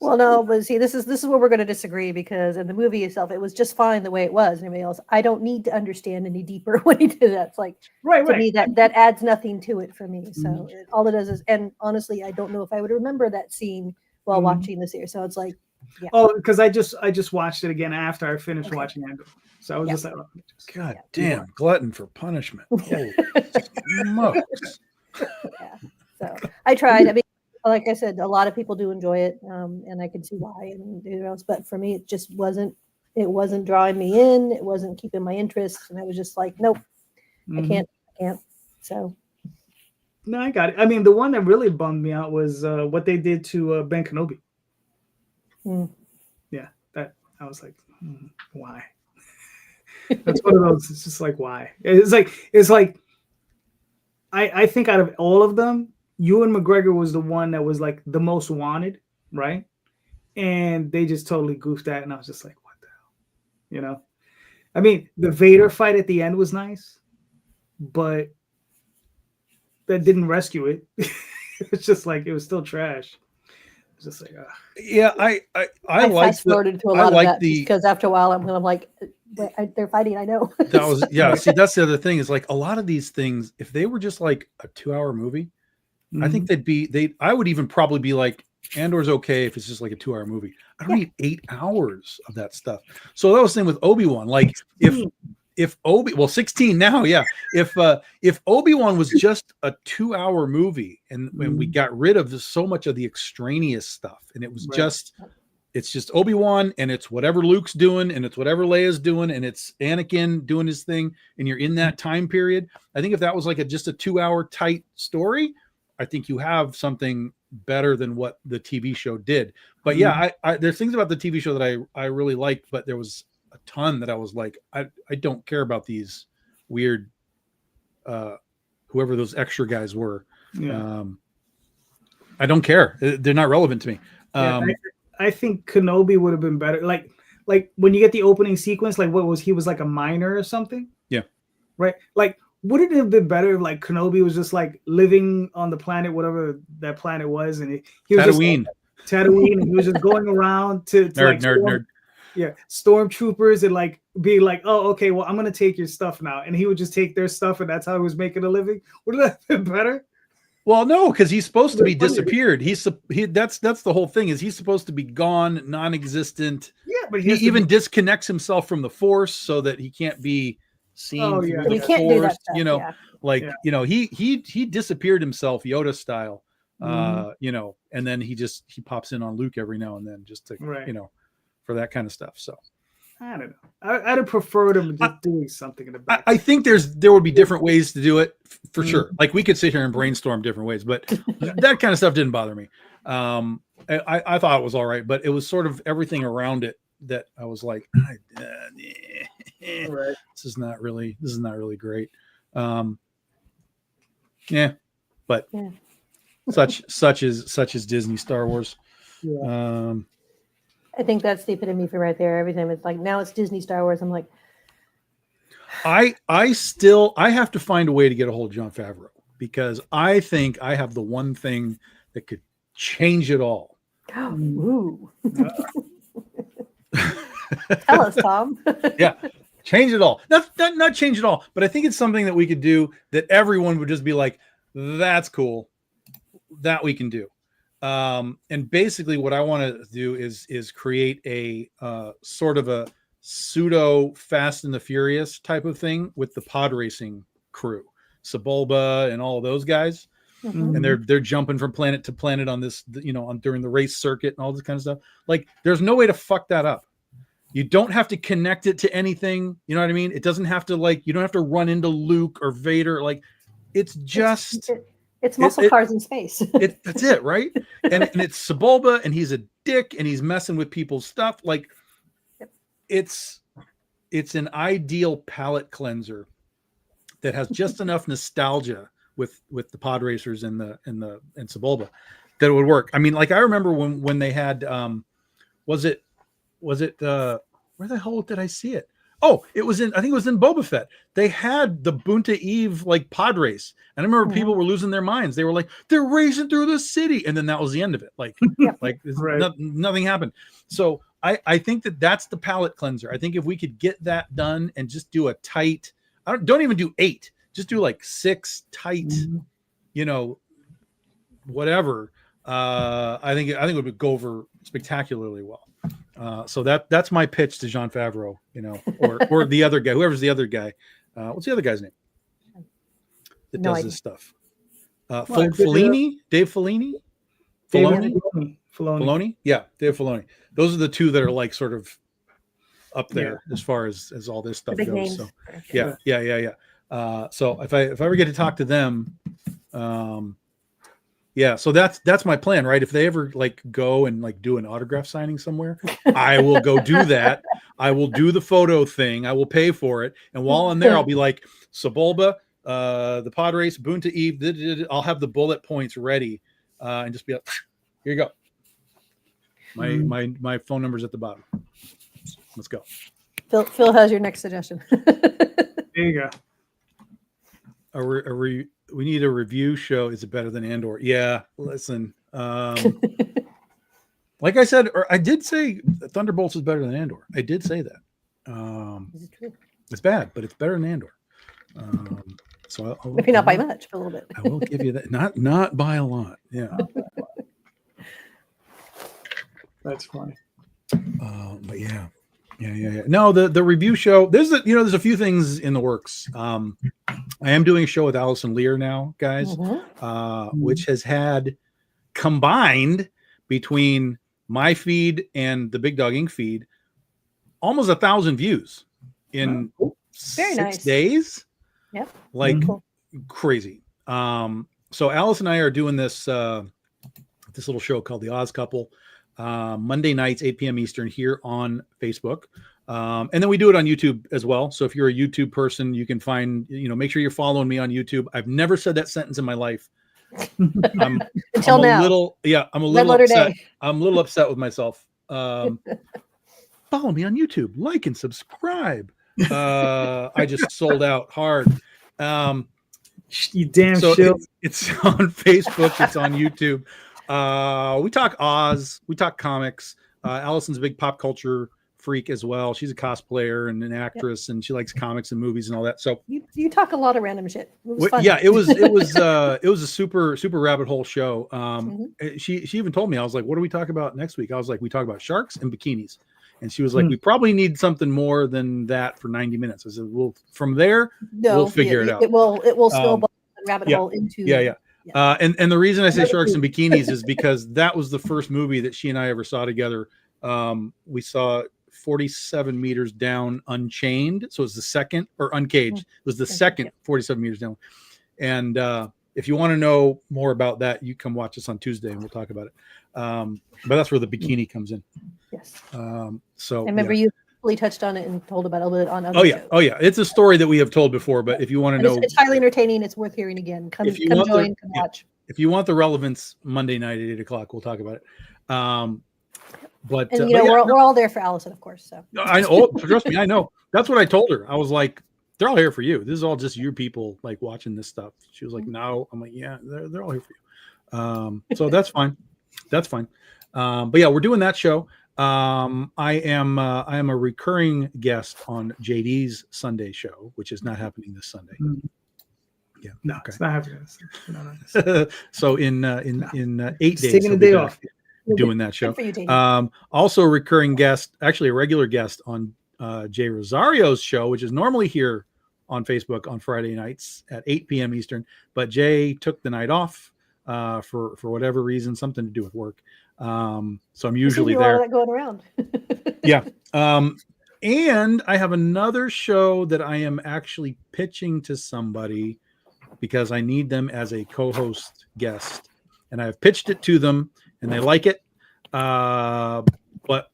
Well, no, but see, this is where we're going to disagree because in the movie itself, it was just fine the way it was. Anybody else, I don't need to understand any deeper when he did that. It's like, to me, that adds nothing to it for me. So all it does is, and honestly, I don't know if I would remember that scene while watching the series. So it's like, yeah. Oh, because I just watched it again after I finished watching Andor. So I was just like, God damn, glutton for punishment. Holy smokes. Yeah. So I tried. I mean, like I said, a lot of people do enjoy it, and I can see why. And but for me, it just wasn't. It wasn't drawing me in. It wasn't keeping my interest, and I was just like, nope, I can't. So. No, I got it. I mean, the one that really bummed me out was what they did to Ben Kenobi. Yeah, that I was like, why? That's one of those. It's just like, why? It's like. I think out of all of them, Ewan McGregor was the one that was like the most wanted, right? And they just totally goofed that, and I was just like, what the hell? I mean, the Vader fight at the end was nice, but that didn't rescue it. It's just like it was still trash. It's just like, yeah, I like because after a while I'm like, they're fighting. I know. That was See, that's the other thing is like a lot of these things. If they were just like a 2-hour movie, I think I would even probably be like, Andor's okay if it's just like a 2-hour movie. I don't need 8 hours of that stuff. So that was the same with Obi-Wan. Like if 16 now, yeah. If Obi-Wan was just a 2-hour movie and when we got rid of so much of the extraneous stuff and it was it's just Obi-Wan and it's whatever Luke's doing and it's whatever Leia's doing and it's Anakin doing his thing and you're in that time period. I think if that was like just a 2-hour tight story, I think you have something better than what the TV show did. But yeah, there's things about the TV show that I really liked, but there was a ton that I was like, I don't care about these weird, whoever those extra guys were. Yeah. I don't care. They're not relevant to me. I think Kenobi would have been better. Like when you get the opening sequence, like he was like a miner or something. Yeah. Right. Like, would it have been better if like Kenobi was just like living on the planet, whatever that planet was, and he was Tatooine. Tatooine, and he was just going around to nerd. Yeah, stormtroopers and like being like, oh, okay, well, I'm gonna take your stuff now, and he would just take their stuff, and that's how he was making a living. Would that have been better? Well, no, because he's supposed to be disappeared. That's the whole thing. Is he's supposed to be gone, non-existent. Yeah, but he even disconnects himself from the Force so that he can't be seen. Oh, yeah. He can't do that stuff, you know, he disappeared himself, Yoda style. You know, and then he pops in on Luke every now and then just to you know, for that kind of stuff. So I don't know. I'd have preferred him just doing something in the back. I think there would be different ways to do it for sure. Like we could sit here and brainstorm different ways, but that kind of stuff didn't bother me. I thought it was all right, but it was sort of everything around it that I was like, this is not really great. But such is Disney Star Wars. I think that's the epitome for right there. Every time it's like, now it's Disney Star Wars. I'm like, I have to find a way to get a hold of Jon Favreau, because I think I have the one thing that could change it all. Ooh. Tell us, Tom. Yeah, change it all. Not change it all, but I think it's something that we could do that everyone would just be like, that's cool, that we can do. And basically what I want to do is create a sort of a pseudo Fast and the Furious type of thing with the pod racing crew, Sebulba and all of those guys. And they're jumping from planet to planet on this, you know, during the race circuit and all this kind of stuff. Like, there's no way to fuck that up. You don't have to connect it to anything. You know what I mean? It doesn't have to, like, you don't have to run into Luke or Vader. Like, it's just... It's muscle cars in space. That's it, right? And it's Sebulba, and he's a dick, and he's messing with people's stuff. Like, it's an ideal palate cleanser that has just enough nostalgia with the pod racers and Sebulba that it would work. I mean, like, I remember when they had was it where the hell did I see it? Oh, I think it was in Boba Fett. They had the Boonta Eve like pod race. And I remember people were losing their minds. They were like, they're racing through the city. And then that was the end of it. Like, nothing happened. So I think that's the palate cleanser. I think if we could get that done and just do a tight, don't even do 8, just do like 6 tight, you know, whatever. I think it would go over spectacularly well. So that's my pitch to Jon Favreau, you know, or the other guy, whoever's the other guy. What's the other guy's name that does this stuff? Filoni? Dave Filoni? Filoni? Yeah, Dave Filoni. Those are the two that are like sort of up there as far as all this stuff goes. Names. So yeah. So if I ever get to talk to them, yeah, so that's my plan, right? If they ever like go and like do an autograph signing somewhere, I will go do that. I will do the photo thing. I will pay for it, and while I'm there, I'll be like, Sebulba, the pod race, Boonta Eve. I'll have the bullet points ready, and just be like, here you go. My phone number's at the bottom. Let's go. Phil has your next suggestion. There you go. We need a review show. Is it better than Andor? Yeah, listen. Like I said, or I did say Thunderbolts is better than Andor. I did say that. Is it true? It's bad, but it's better than Andor. So maybe not by much, but a little bit. I will give you that. Not by a lot. Yeah. That's funny. But yeah. No, the review show. There's a few things in the works. I am doing a show with Allison Lear now, guys, which has had combined between my feed and the Big Dog Inc. feed almost 1,000 views in 6 days. Yep. Like crazy. So Alice and I are doing this little show called The Oz Couple. Monday nights, 8 p.m. Eastern here on Facebook. And then we do it on YouTube as well. So if you're a YouTube person, you can find, make sure you're following me on YouTube. I've never said that sentence in my life. Until now. I'm a little upset. I'm a little upset with myself. Follow me on YouTube, like and subscribe. I just sold out hard. You damn so shit. It's on Facebook. It's on YouTube. We talk Oz. We talk comics. Allison's a big pop culture freak as well. She's a cosplayer and an actress, and she likes comics and movies and all that. So you talk a lot of random shit. It was fun. Yeah, it was a super rabbit hole show. She even told me, I was like, what do we talk about next week? I was like, we talk about sharks and bikinis. And she was like, we probably need something more than that for 90 minutes. I said, well, from there, we'll figure it out. It will snowball the rabbit hole into. And the reason I say sharks and bikinis is because that was the first movie that she and I ever saw together. We saw 47 meters down, Unchained. So it was the second, or Uncaged. It was the second 47 meters down. And if you want to know more about that, you come watch us on Tuesday and we'll talk about it. But that's where the bikini comes in. Yes. So I remember you really touched on it and told about it a little bit on other shows. Oh yeah. It's a story that we have told before, but if you want to know, it's highly entertaining. It's worth hearing again. Come join, come watch. If you want the relevance, Monday night at 8:00, we'll talk about it. But we're all there for Allison, of course. So I know. Oh, trust me, I know. That's what I told her. I was like, "They're all here for you. This is all just your people like watching this stuff." She was like, "No." I'm like, "Yeah, they're all here for you." So that's fine. That's fine. But yeah, we're doing that show. I am a recurring guest on JD's Sunday show, which is not happening this Sunday. Yeah, no, it's not happening. No. So in 8 days, taking a day off. Doing that show. Also a recurring guest, actually a regular guest on Jay Rosario's show, which is normally here on Facebook on Friday nights at 8 p.m. Eastern. But Jay took the night off for whatever reason, something to do with work. So I'm usually there. That going around. Yeah. And I have another show that I am actually pitching to somebody because I need them as a co-host guest. And I've pitched it to them and they like it. But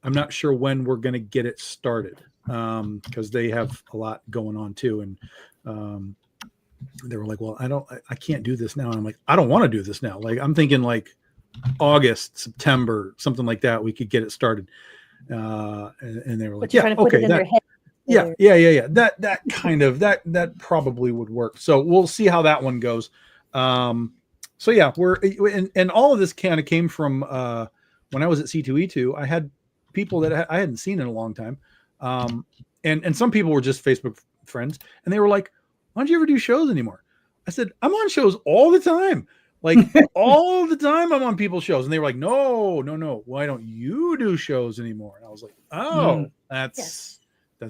I'm not sure when we're going to get it started because they have a lot going on too. And they were like, well, I can't do this now. And I'm like, I don't want to do this now. Like, I'm thinking like August, September, something like that. We could get it started. And they were like, yeah, okay. Yeah. That kind of, that probably would work. So we'll see how that one goes. So yeah, and all of this kind of came from when I was at C2E2. I had people that I hadn't seen in a long time, and some people were just Facebook friends, and they were like, "Why don't you ever do shows anymore?" I said, "I'm on shows all the time, like all the time. I'm on people's shows," and they were like, "No. Why don't you do shows anymore?" And I was like, "Oh, that's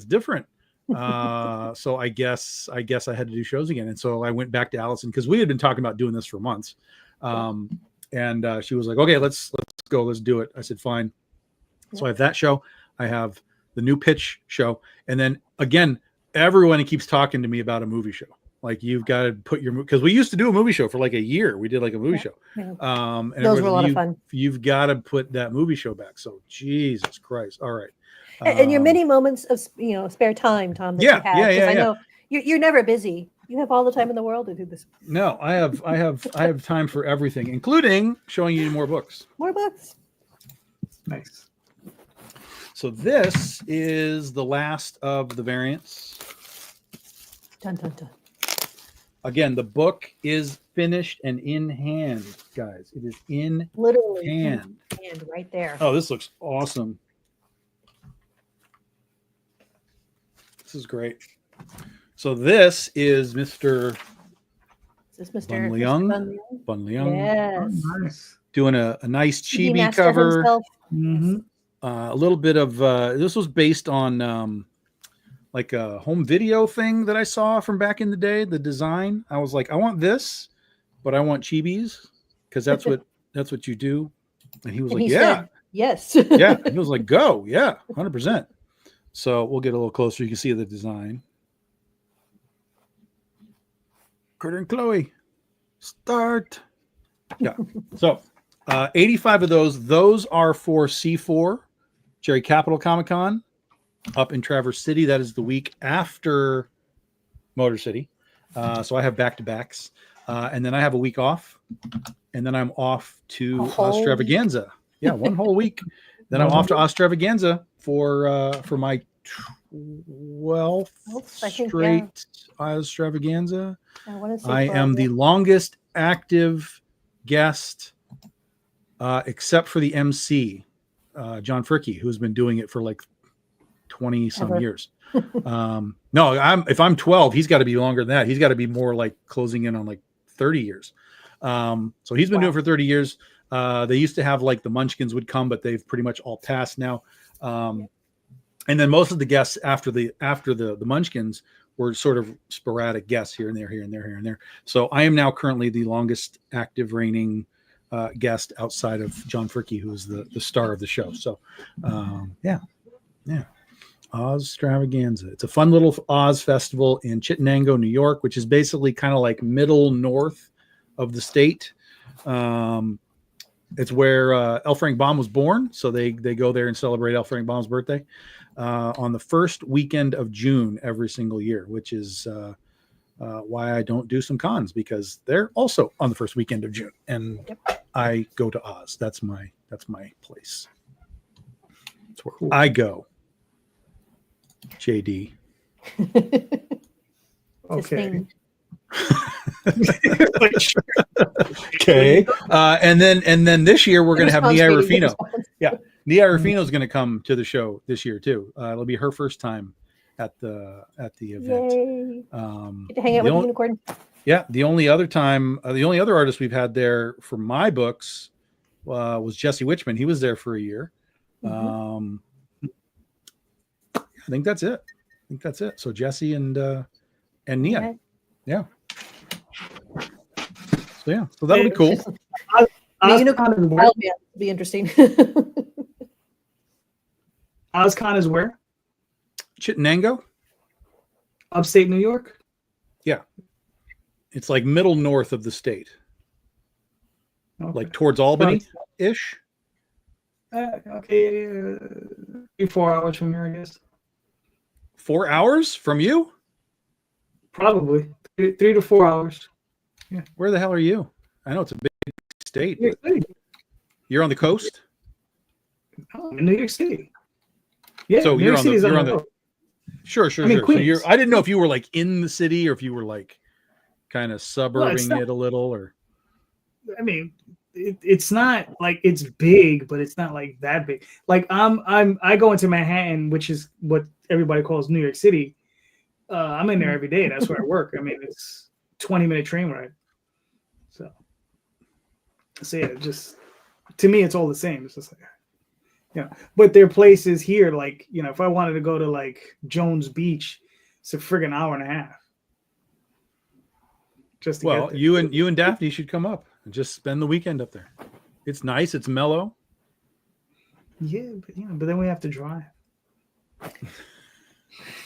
different." So I guess I had to do shows again. And so I went back to Allison because we had been talking about doing this for months. And she was like, okay, let's go. Let's do it. I said, fine. So I have that show. I have the new pitch show. And then again, everyone keeps talking to me about a movie show. Like you've got to put your, because we used to do a movie show for like a year. We did like a movie show. And those were a lot of fun. You've got to put that movie show back. So Jesus Christ. All right. And your many moments of spare time, Tom. That you have, I know you're never busy. You have all the time in the world to do this. No, I have time for everything, including showing you more books. More books. Nice. So this is the last of the variants. Dun dun dun. Again, the book is finished and in hand, guys. It is in literally hand. Right there. Oh, this looks awesome. This is great. So this is Mr. Bun Liang. Bun Liang. Yes. Oh, nice. Doing a nice chibi cover. Mm-hmm. A little bit of this was based on like a home video thing that I saw from back in the day. The design, I was like, I want this, but I want chibis because that's what you do. And he was like, yeah, said, yes, yeah. And he was like, go, yeah, 100%. So we'll get a little closer. You can see the design. Carter and Chloe, start. Yeah. So 85 of those. Those are for C4, Cherry Capital Comic Con up in Traverse City. That is the week after Motor City. So I have back-to-backs. And then I have a week off. And then I'm off to Ostravaganza. Yeah, one whole week. Then I'm off to Ostravaganza for my 12th straight Ostravaganza. I am the longest active guest except for the MC, John Fricke, who's been doing it for like 20 some years. No, if I'm 12, he's got to be longer than that. He's got to be more like closing in on like 30 years. So he's been doing it for 30 years. They used to have like the Munchkins would come, but they've pretty much all passed now. And then most of the guests after the Munchkins were sort of sporadic guests here and there, here and there, here and there. So I am now currently the longest active reigning guest outside of John Fricke, who's the star of the show. So yeah. Oz Extravaganza. It's a fun little Oz festival in Chittenango, New York, which is basically kind of like middle north of the state. It's where L. Frank Baum was born. So they go there and celebrate L. Frank Baum's birthday on the first weekend of June every single year, which is why I don't do some cons, because they're also on the first weekend of June, and I go to Oz. That's my place. That's where I go. JD. Okay. Okay. And then this year we're going to have Nia Ruffino. Yeah. Nia Ruffino is going to come to the show this year too. It'll be her first time at the event. Yay. Get to hang out with the unicorn. Yeah. The only other artist we've had there for my books was Jesse Witchman. He was there for a year. I think that's it. So Jesse and Nia. Okay. Yeah. So that'll be cool. Unicorn will be interesting. OzCon is where? Chittenango, upstate New York. Yeah, it's like middle north of the state, like towards Albany ish. Okay, 4 hours from here, I guess. 4 hours from you? Probably 3 to 4 hours. Yeah. Where the hell are you? I know it's a big state. You're on the coast? Oh, in New York City. Yeah. So you're on the Sure. I mean, So I didn't know if you were like in the city or if you were like kind of suburbing it a little, or. I mean, it's not like it's big, but it's not like that big. Like I go into Manhattan, which is what everybody calls New York City. I'm in there every day. That's where I work. I mean, it's 20-minute train ride. So yeah, just to me, it's all the same. It's just like, but there are places here, like, if I wanted to go to like Jones Beach, it's a friggin' hour and a half. Just to get there. you and Daphne should come up and just spend the weekend up there. It's nice. It's mellow. Yeah, but then we have to drive.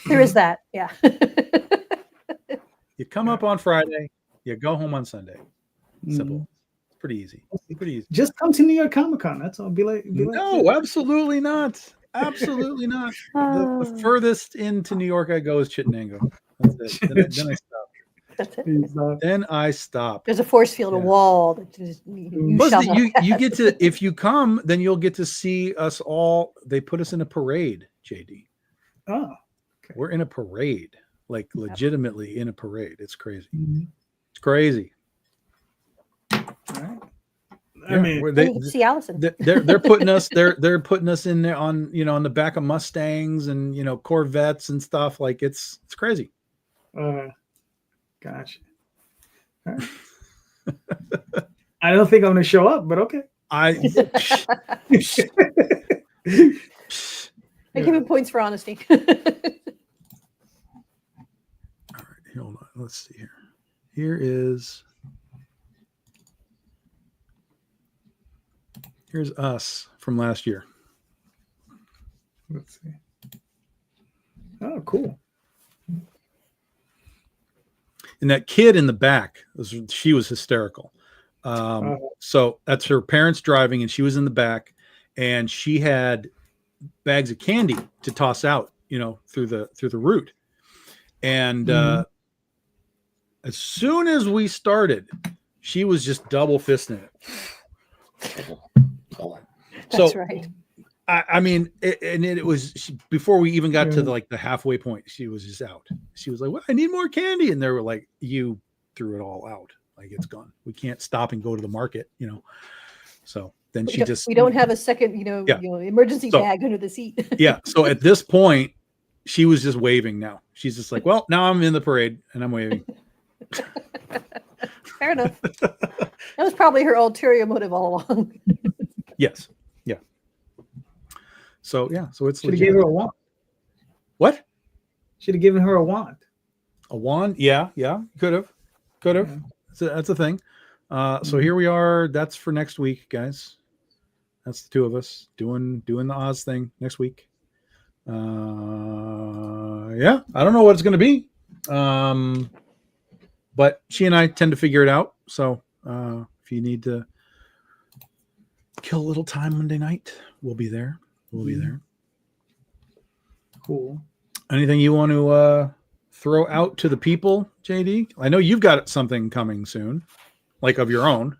There is that. Yeah. You come up on Friday, you go home on Sunday. Simple. It's pretty easy. Just come to New York Comic Con. That's all. Be like no, absolutely not. Absolutely not. The furthest into New York I go is Chittenango. That's it. Then I stop. That's it. Then I stop. There's a force field, a wall that just you get to, if you come, then you'll get to see us all. They put us in a parade, JD. Oh, okay. We're in a parade, like legitimately in a parade. It's crazy. It's crazy. Right. Yeah, I mean, they see Allison. They're putting us they're putting us in there on on the back of Mustangs and Corvettes and stuff. Like it's crazy. Gotcha. Right. I don't think I'm gonna show up, but okay. I give him points for honesty. All right, hold on. Let's see here. Here's us from last year. Let's see. Oh, cool. And that kid in the back, she was hysterical. So that's her parents driving, and she was in the back, and she had bags of candy to toss out, through the route. And as soon as we started, she was just double fisting it. That's right. I mean, it was before we even got to the halfway point. She was just out. She was like, "Well, I need more candy," and they were like, "You threw it all out. Like it's gone. We can't stop and go to the market." So then we don't have a second, emergency bag under the seat. Yeah. So at this point, she was just waving now. She's just like, well, now I'm in the parade and I'm waving. Fair enough. That was probably her ulterior motive all along. Yes. Yeah. So yeah. So it's should have given her a wand. What? Should have given her a wand. A wand? Yeah. Yeah. Could have. Yeah. That's a thing. So here we are. That's for next week, guys. That's the two of us doing the Oz thing next week. Yeah, I don't know what it's going to be. But she and I tend to figure it out. So if you need to kill a little time Monday night, we'll be there. Cool. Anything you want to throw out to the people, JD? I know you've got something coming soon, like of your own.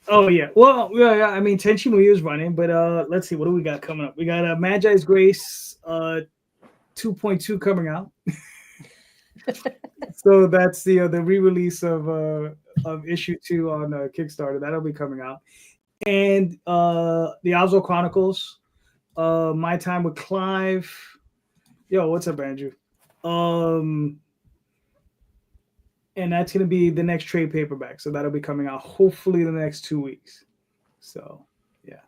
Oh yeah. Well, yeah. I mean, Tenchi Muyo is running, but let's see. What do we got coming up? We got Magi's Grace 2.2 coming out. So that's the re-release of issue 2 on Kickstarter. That'll be coming out, and the Oswald Chronicles, My Time with Clive. Yo, what's up, Andrew? And that's going to be the next trade paperback. So that'll be coming out hopefully the next 2 weeks. So, yeah.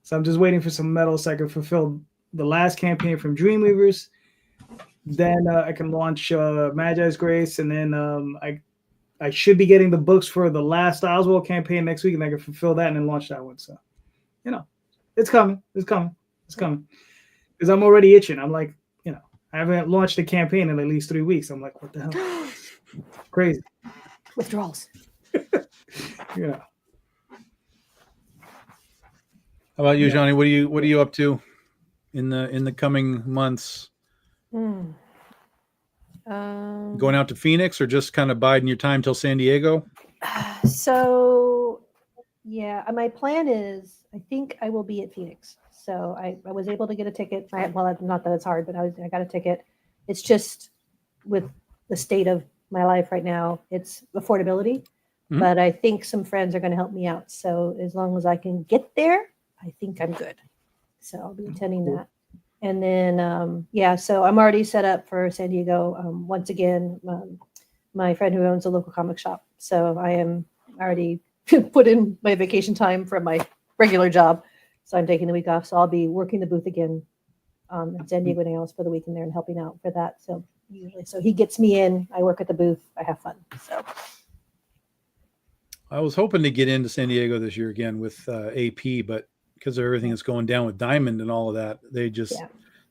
So I'm just waiting for some metal so I can fulfill the last campaign from Dreamweavers. Then I can launch Magi's Grace. And then I should be getting the books for the last Oswald campaign next week. And I can fulfill that and then launch that one. So, it's coming. Because I'm already itching. I'm like, I haven't launched a campaign in at least 3 weeks. I'm like, what the hell? Crazy withdrawals. Yeah. How about you, Johnny? What are you up to in the coming months? Going out to Phoenix or just kind of biding your time till San Diego? So yeah, my plan is I think I will be at Phoenix. So I was able to get a ticket. Not that it's hard, but I got a ticket. It's just with the state of my life right now, it's affordability. Mm-hmm. But I think some friends are going to help me out. So as long as I can get there, I think I'm good. So I'll be attending that. And then, so I'm already set up for San Diego. Once again, my friend who owns a local comic shop. So I am already put in my vacation time from my regular job. So I'm taking the week off. So I'll be working the booth again in San Diego Nails for the weekend there and helping out for that. So he gets me in, I work at the booth, I have fun. So I was hoping to get into San Diego this year again with AP, but because of everything that's going down with Diamond and all of that, they're just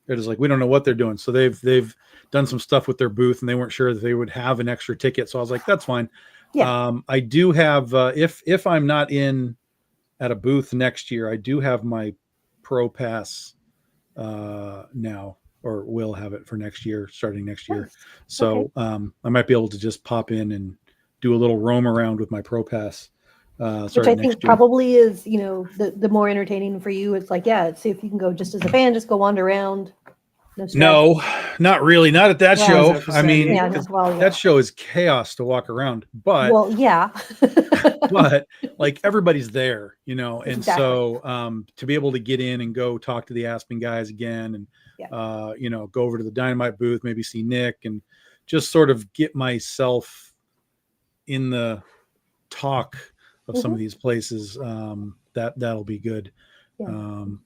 like, we don't know what they're doing. So they've done some stuff with their booth and they weren't sure that they would have an extra ticket. So I was like, that's fine. Yeah. I do have, if I'm not in at a booth next year, I do have my Pro Pass now, or will have it for next year, starting next year. So I might be able to just pop in and do a little roam around with my Pro Pass. Which I think probably is, the more entertaining for you. It's like, see if you can go just as a fan, just go wander around. No, not really. Not at that show. I mean, that show is chaos to walk around. But but like everybody's there, and exactly. So to be able to get in and go talk to the Aspen guys again, and go over to the Dynamite booth, maybe see Nick, and just sort of get myself in the talk of some of these places. That'll be good. Yeah.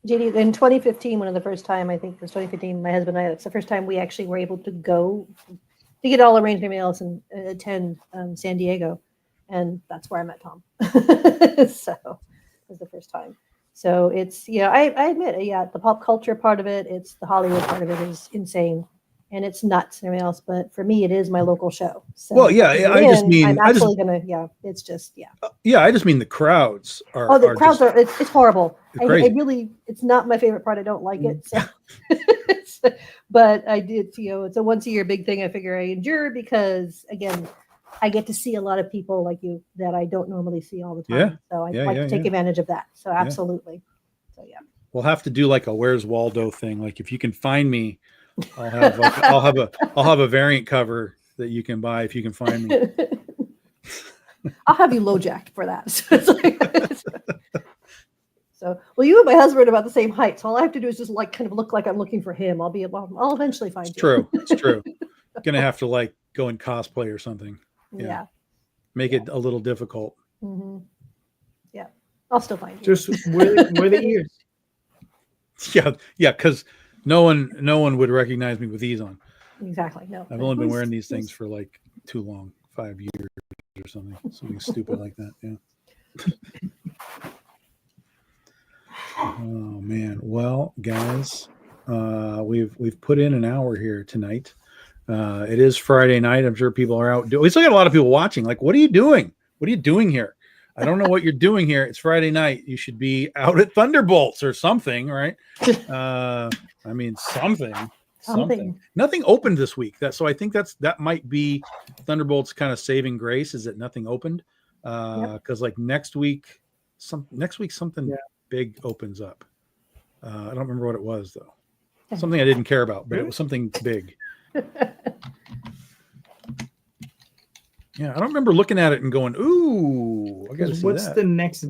JD, in 2015, one of the first time, I think it was 2015, my husband and I, it's the first time we actually were able to go to get all arranged everything else and attend San Diego. And that's where I met Tom. So it was the first time. So it's, I admit it, the pop culture part of it, it's the Hollywood part of it is insane. And it's nuts and everything else, but for me, it is my local show. So I just mean I'm absolutely gonna. It's just I just mean the crowds are. Oh, the crowds are. It's horrible. I really, it's not my favorite part. I don't like it. So, but I did. It's a once a year big thing. I figure I endure because again, I get to see a lot of people like you that I don't normally see all the time. Yeah. So I like to take advantage of that. So absolutely. So we'll have to do like a Where's Waldo thing. Like if you can find me. I'll have a variant cover that you can buy if you can find me. I'll have you low jacked for that. So So, well, you and my husband are about the same height, so all I have to do is just like kind of look like I'm looking for him. I'll eventually find you. True. It's true. Gonna have to like go in cosplay or something. Yeah. Make it a little difficult. Mm-hmm. Yeah, I'll still find you. Just wear the ears. Yeah, because no one would recognize me with these on. Exactly. No, I've only been wearing these things for like too long, 5 years or something stupid like that. Yeah. Oh man. Well, guys, we've put in an hour here tonight. It is Friday night. I'm sure people are out. We still got a lot of people watching. Like, what are you doing? What are you doing here? I don't know what you're doing here. It's Friday night. You should be out at Thunderbolts or something, right? I mean, something. Nothing opened this week. So I think that might be Thunderbolts' kind of saving grace is that nothing opened. Because like next week something big opens up. I don't remember what it was though. Something I didn't care about, but it was something big. Yeah, I don't remember looking at it and going, "Ooh, I got to see what's the next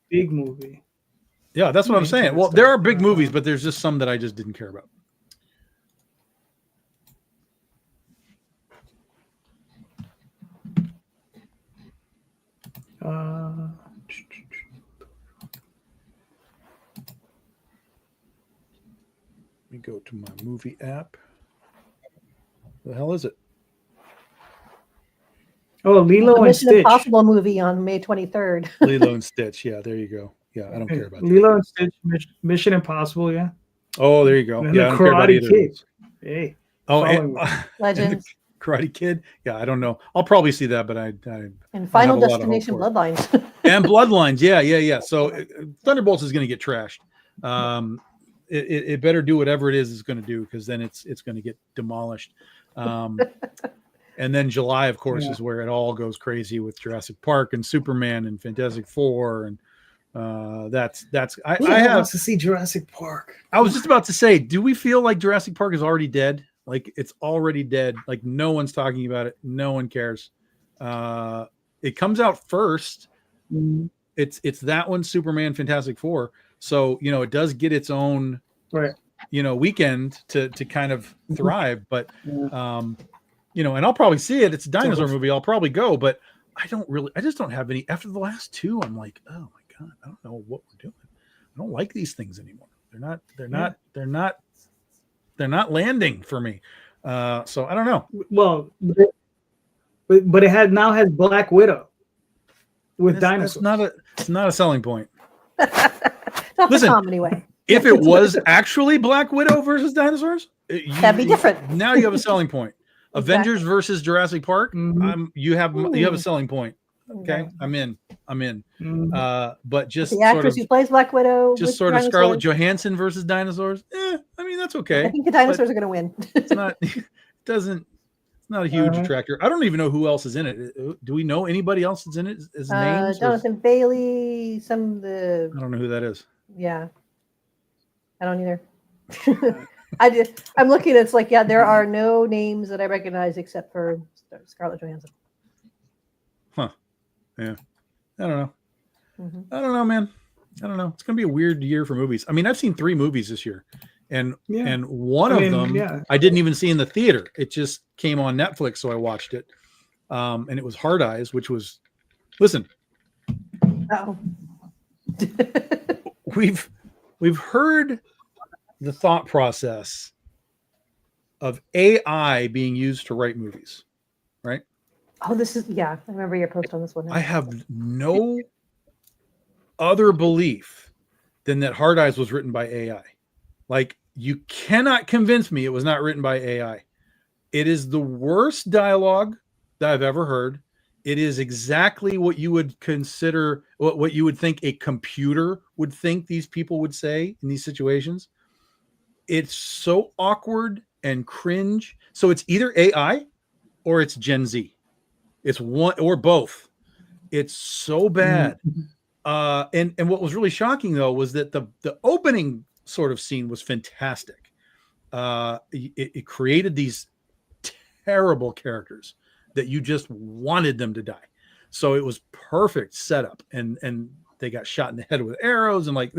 big movie?" Yeah, that's what I'm saying. Well, there are big movies, but there's just some that I just didn't care about. Let me go to my movie app. The hell is it? Oh, Lilo and Mission Stitch. Impossible movie on May 23rd. Lilo and Stitch. Yeah, there you go. Yeah, I don't care about Lilo and Stitch, Mission Impossible. Yeah. Oh, there you go. And yeah, I don't care about either of those. Hey. Oh, and, Legends. Karate Kid. Yeah, I don't know. I'll probably see that, but and Final Destination Bloodlines. And Bloodlines. Yeah. So Thunderbolts is going to get trashed. It better do whatever it is it's going to do because then it's going to get demolished. And then July, of course, is where it all goes crazy with Jurassic Park and Superman and Fantastic Four and I have to see Jurassic Park. I was just about to say, do we feel like Jurassic Park is already dead? Like it's already dead. Like no one's talking about it. No one cares. It comes out first. Mm-hmm. It's that one, Superman, Fantastic Four. So it does get its own weekend to kind of thrive. But and I'll probably see it. It's a dinosaur movie. I'll probably go, but I just don't have any. After the last two, I'm like, oh my god, I don't know what we're doing. I don't like these things anymore. They're not landing for me. So I don't know. Well, but it now has Black Widow with dinosaurs. It's not a selling point. Not the comedy way. If it was actually Black Widow versus dinosaurs, that'd be different. Now you have a selling point. Exactly. Avengers versus Jurassic Park. Mm-hmm. You have a selling point. Okay, I'm in. Mm-hmm. But just the actress who plays Black Widow, just sort of Scarlett Johansson versus dinosaurs. I mean that's okay. I think the dinosaurs are going to win. It's not. It's not a huge attractor. I don't even know who else is in it. Do we know anybody else that's in it? As names? Jonathan Bailey. I don't know who that is. Yeah, I don't either. I'm looking. It's like there are no names that I recognize except for Scarlett Johansson. Huh. Yeah. I don't know. Mm-hmm. I don't know, man. I don't know. It's going to be a weird year for movies. I mean, I've seen 3 movies this year. And one of them I didn't even see in the theater. It just came on Netflix, so I watched it. And it was Hard Eyes, which was listen. Oh. We've heard the thought process of AI being used to write movies, right? Oh, I remember your post on this one. I have no other belief than that Hard Eyes was written by AI. Like, you cannot convince me it was not written by AI. It is the worst dialogue that I've ever heard. It is exactly what you would consider, what you would think a computer would think these people would say in these situations. It's so awkward and cringe. So it's either AI or it's Gen Z. It's one or both. It's so bad. And what was really shocking though was that the opening sort of scene was fantastic. It created these terrible characters that you just wanted them to die. So it was perfect setup, and they got shot in the head with arrows, and like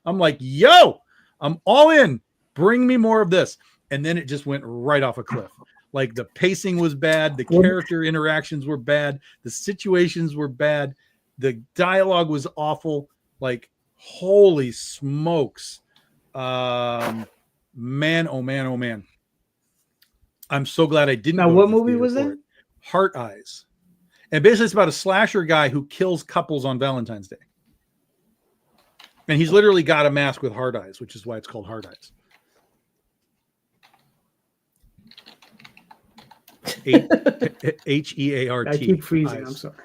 I'm like, yo, I'm all in. Bring me more of this. And then it just went right off a cliff. Like the pacing was bad, the character interactions were bad, the situations were bad, the dialogue was awful. Like, holy smokes. Man, oh man, oh man. I'm so glad I didn't. Now, what movie was that? Heart Eyes. And basically it's about a slasher guy who kills couples on Valentine's Day. And he's literally got a mask with heart eyes, which is why it's called Heart Eyes. Heart. I keep freezing. Eyes. I'm sorry.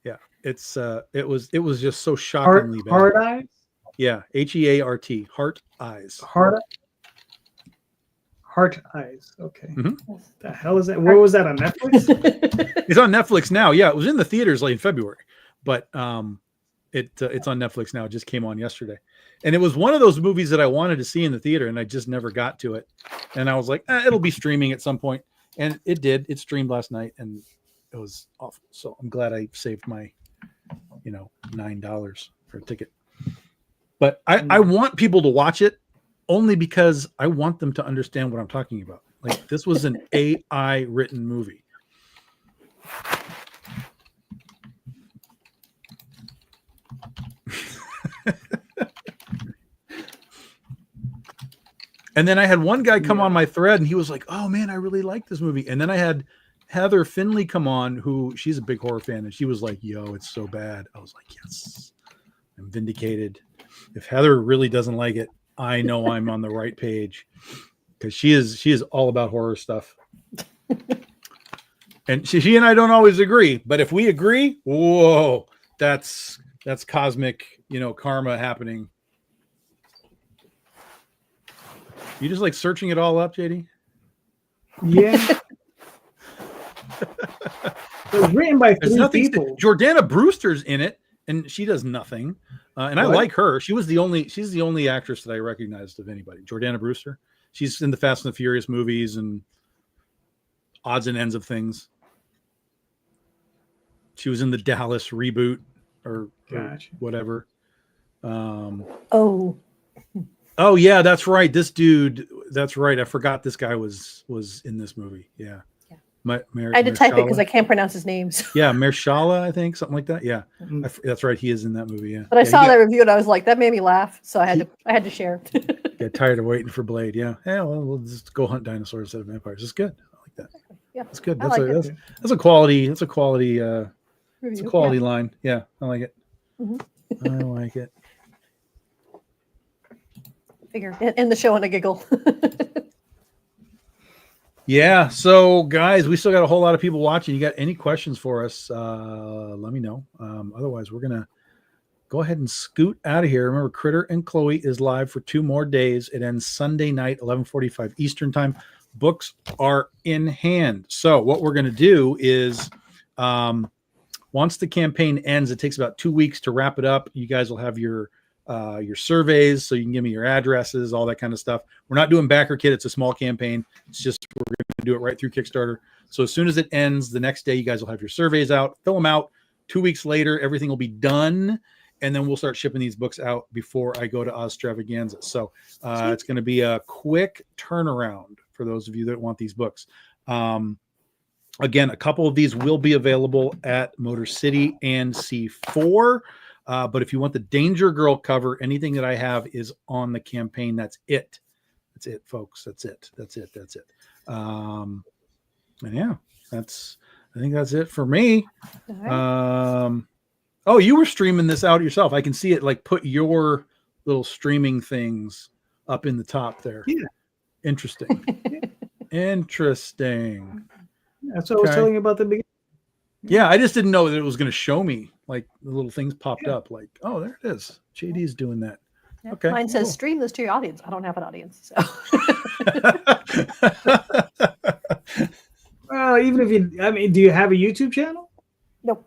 Yeah, it was just so shockingly bad. Heart Eyes. Yeah, Heart. Heart Eyes. Heart Eyes. Okay. Mm-hmm. The hell is that? Where was that, on Netflix? It's on Netflix now. Yeah, it was in the theaters late in February, but it's on Netflix now. It just came on yesterday, and it was one of those movies that I wanted to see in the theater, and I just never got to it. And I was like, it'll be streaming at some point, and it did. It streamed last night, and it was awful. So I'm glad I saved my, $9 for a ticket. But I want people to watch it only because I want them to understand what I'm talking about. Like, this was an AI written movie. And then I had one guy come on my thread and he was like, oh man, I really like this movie. And then I had Heather Finley come on, she's a big horror fan, and she was like, yo, it's so bad. I was like, yes, I'm vindicated. If Heather really doesn't like it, I know I'm on the right page, because she is all about horror stuff. And she and I don't always agree, but if we agree, whoa, that's cosmic, karma happening. You just like searching it all up, JD? Yeah. It was written by three people. Jordana Brewster's in it, and she does nothing. And I like her. She's the only actress that I recognized of anybody. Jordana Brewster. She's in the Fast and the Furious movies and odds and ends of things. She was in the Dallas reboot or whatever. Oh yeah, that's right. This dude. That's right. I forgot this guy was in this movie. Yeah. I had to type it because I can't pronounce his names. Yeah, Mahershala, I think, something like that. Yeah, that's right. He is in that movie. Yeah. But I saw that review and I was like, that made me laugh. So I had to share. Get tired of waiting for Blade. Yeah. Yeah. Well, we'll just go hunt dinosaurs instead of vampires. It's good. I like that. Yeah, that's good. That's a quality. That's a quality. It's a quality line. Yeah, I like it. Mm-hmm. I like it. Figure end the show on a giggle. Yeah. So, guys, we still got a whole lot of people watching. You got any questions for us? Let me know. Otherwise, we're gonna go ahead and scoot out of here. Remember, Critter and Chloe is live for 2 more days. It ends Sunday night, 11:45 Eastern time. Books are in hand. So, what we're gonna do is, once the campaign ends, it takes about 2 weeks to wrap it up. You guys will have your surveys, so you can give me your addresses, all that kind of stuff. We're not doing backer kit. It's a small campaign. It's just, we're going to do it right through Kickstarter. So as soon as it ends, the next day, you guys will have your surveys out, fill them out. 2 weeks later, everything will be done. And then we'll start shipping these books out before I go to Ozstravaganza. So it's going to be a quick turnaround for those of you that want these books. Again, a couple of these will be available at Motor City and C4. But if you want the Danger Girl cover, anything that I have is on the campaign. That's it. That's it, folks. That's it. And yeah, I think that's it for me. Right. Oh, you were streaming this out yourself. I can see it, like, put your little streaming things up in the top there. Yeah. Interesting. Interesting. That's what I was telling you about the beginning. Yeah, I just didn't know that it was going to show me, like, the little things popped up, like, oh, there it is. JD's doing that. Yeah, okay. Mine says stream this to your audience. I don't have an audience, so. Even if do you have a YouTube channel? Nope.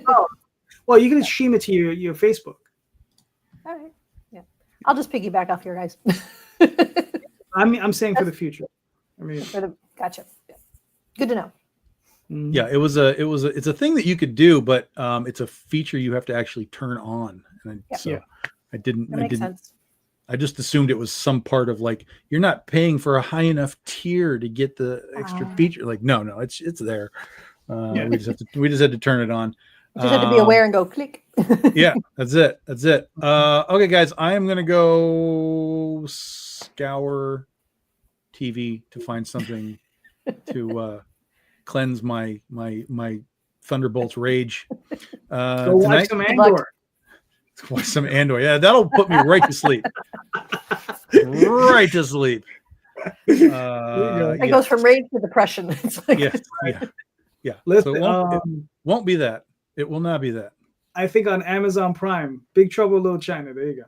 Oh, well, you can stream it to your Facebook. All right. Yeah, I'll just piggyback off your guys. I'm saying for the future. Gotcha. Yeah. Good to know. Yeah, it's a thing that you could do, but it's a feature you have to actually turn on. And I didn't sense. I just assumed it was some part of like, you're not paying for a high enough tier to get the extra feature. Like, no, it's there. We just had to turn it on. You just had to be aware and go click. Yeah, that's it. Okay, guys, I am gonna go scour TV to find something to cleanse my Thunderbolts rage. Go watch some Andor. Watch some Andor. Yeah, that'll put me right to sleep. Right to sleep. It goes from rage to depression. It's like, yeah. Listen, so it won't be that. It will not be that. I think on Amazon Prime, Big Trouble in Little China. There you go.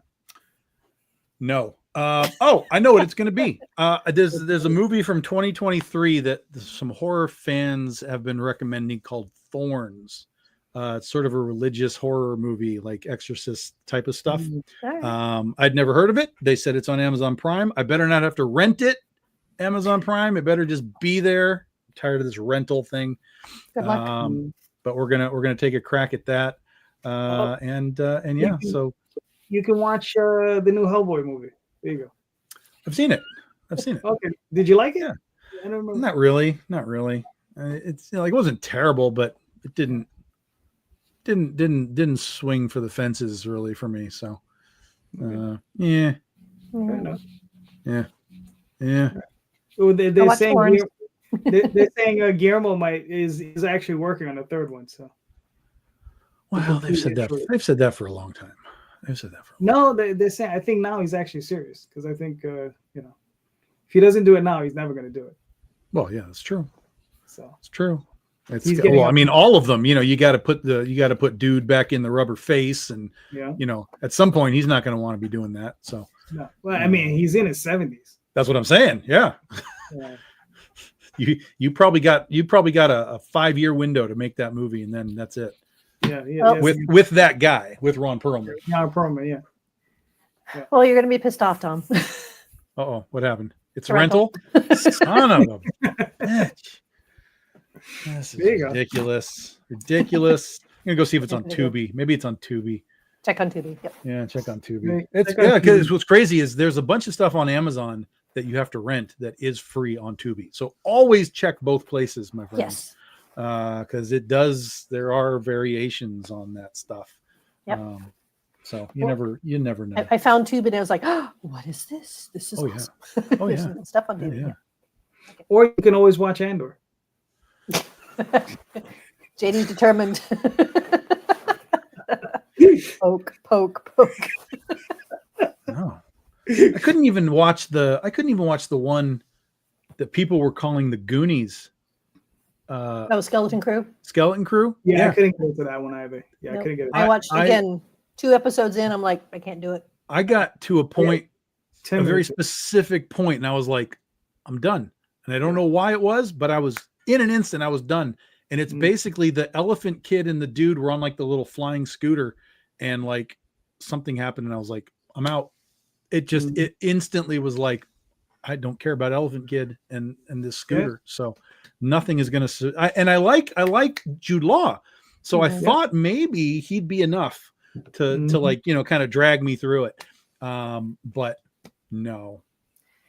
No. I know what it's going to be. There's a movie from 2023 that some horror fans have been recommending called Thorns. It's sort of a religious horror movie, like Exorcist type of stuff. I'd never heard of it. They said it's on Amazon Prime. I better not have to rent it. Amazon Prime. It better just be there. I'm tired of this rental thing. Good luck. But we're gonna take a crack at that. And yeah, so you can watch the new Hellboy movie. There you go. I've seen it. Okay. Did you like it? Yeah. I don't remember. Not really. It's like, it wasn't terrible, but it didn't swing for the fences really for me. So yeah. Well, they're saying they're saying Guillermo is actually working on a third one. So well, they've said that for a long time. No, they're saying, I think now he's actually serious, because I think if he doesn't do it now, he's never going to do it. Well, yeah, that's true. So it's true. I mean, all of them. You got to put dude back in the rubber face, and at some point he's not going to want to be doing that. So no. Well, I mean, he's in his 70s. That's what I'm saying. Yeah. You probably got a 5-year window to make that movie, and then that's it. Yeah. With that guy, with Ron Perlman. Ron Perlman, yeah. Well, you're going to be pissed off, Tom. Uh-oh, what happened? It's a rental? Son of a bitch. This is ridiculous. Ridiculous. I'm going to go see if it's on Tubi. Maybe it's on Tubi. Check on Tubi. Yep. Yeah, check on Tubi. Because what's crazy is there's a bunch of stuff on Amazon that you have to rent that is free on Tubi. So always check both places, my friends. Yes. Because there are variations on that stuff. Yep. So you never know. I found Tubi and I was like, oh, what is this? This is awesome. Oh yeah. There's stuff on Tubi. Yeah. Okay. Or you can always watch Andor. JD's determined. Poke. No. I couldn't even watch the one that people were calling the Goonies. Skeleton Crew. Skeleton Crew? Yeah, I couldn't get to that one either. Yeah, nope. I couldn't get it. I watched again 2 episodes in. I'm like, I can't do it. I got to a point, a very specific point, and I was like, I'm done. And I don't know why it was, but I was in an instant, I was done. And it's basically the elephant kid and the dude were on like the little flying scooter, and like something happened, and I was like, I'm out. It just it instantly was like, I don't care about Elephant Kid and this scooter. So nothing is going to, I like Jude Law. So I thought maybe he'd be enough to like, kind of drag me through it. But no.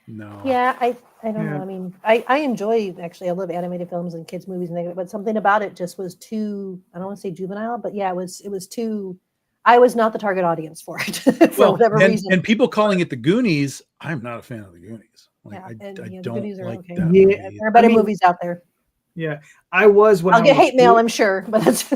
Yeah. I don't know. I mean, I enjoy, actually, I love animated films and kids movies, but something about it just was too, I don't want to say juvenile, but yeah, it was too, I was not the target audience for it for whatever reason. And people calling it the Goonies, I'm not a fan of the Goonies. Like, I don't Goonies are like okay. that. Yeah, there are better movies out there. Yeah, I was when I'll get hate mail, I'm sure, but that's.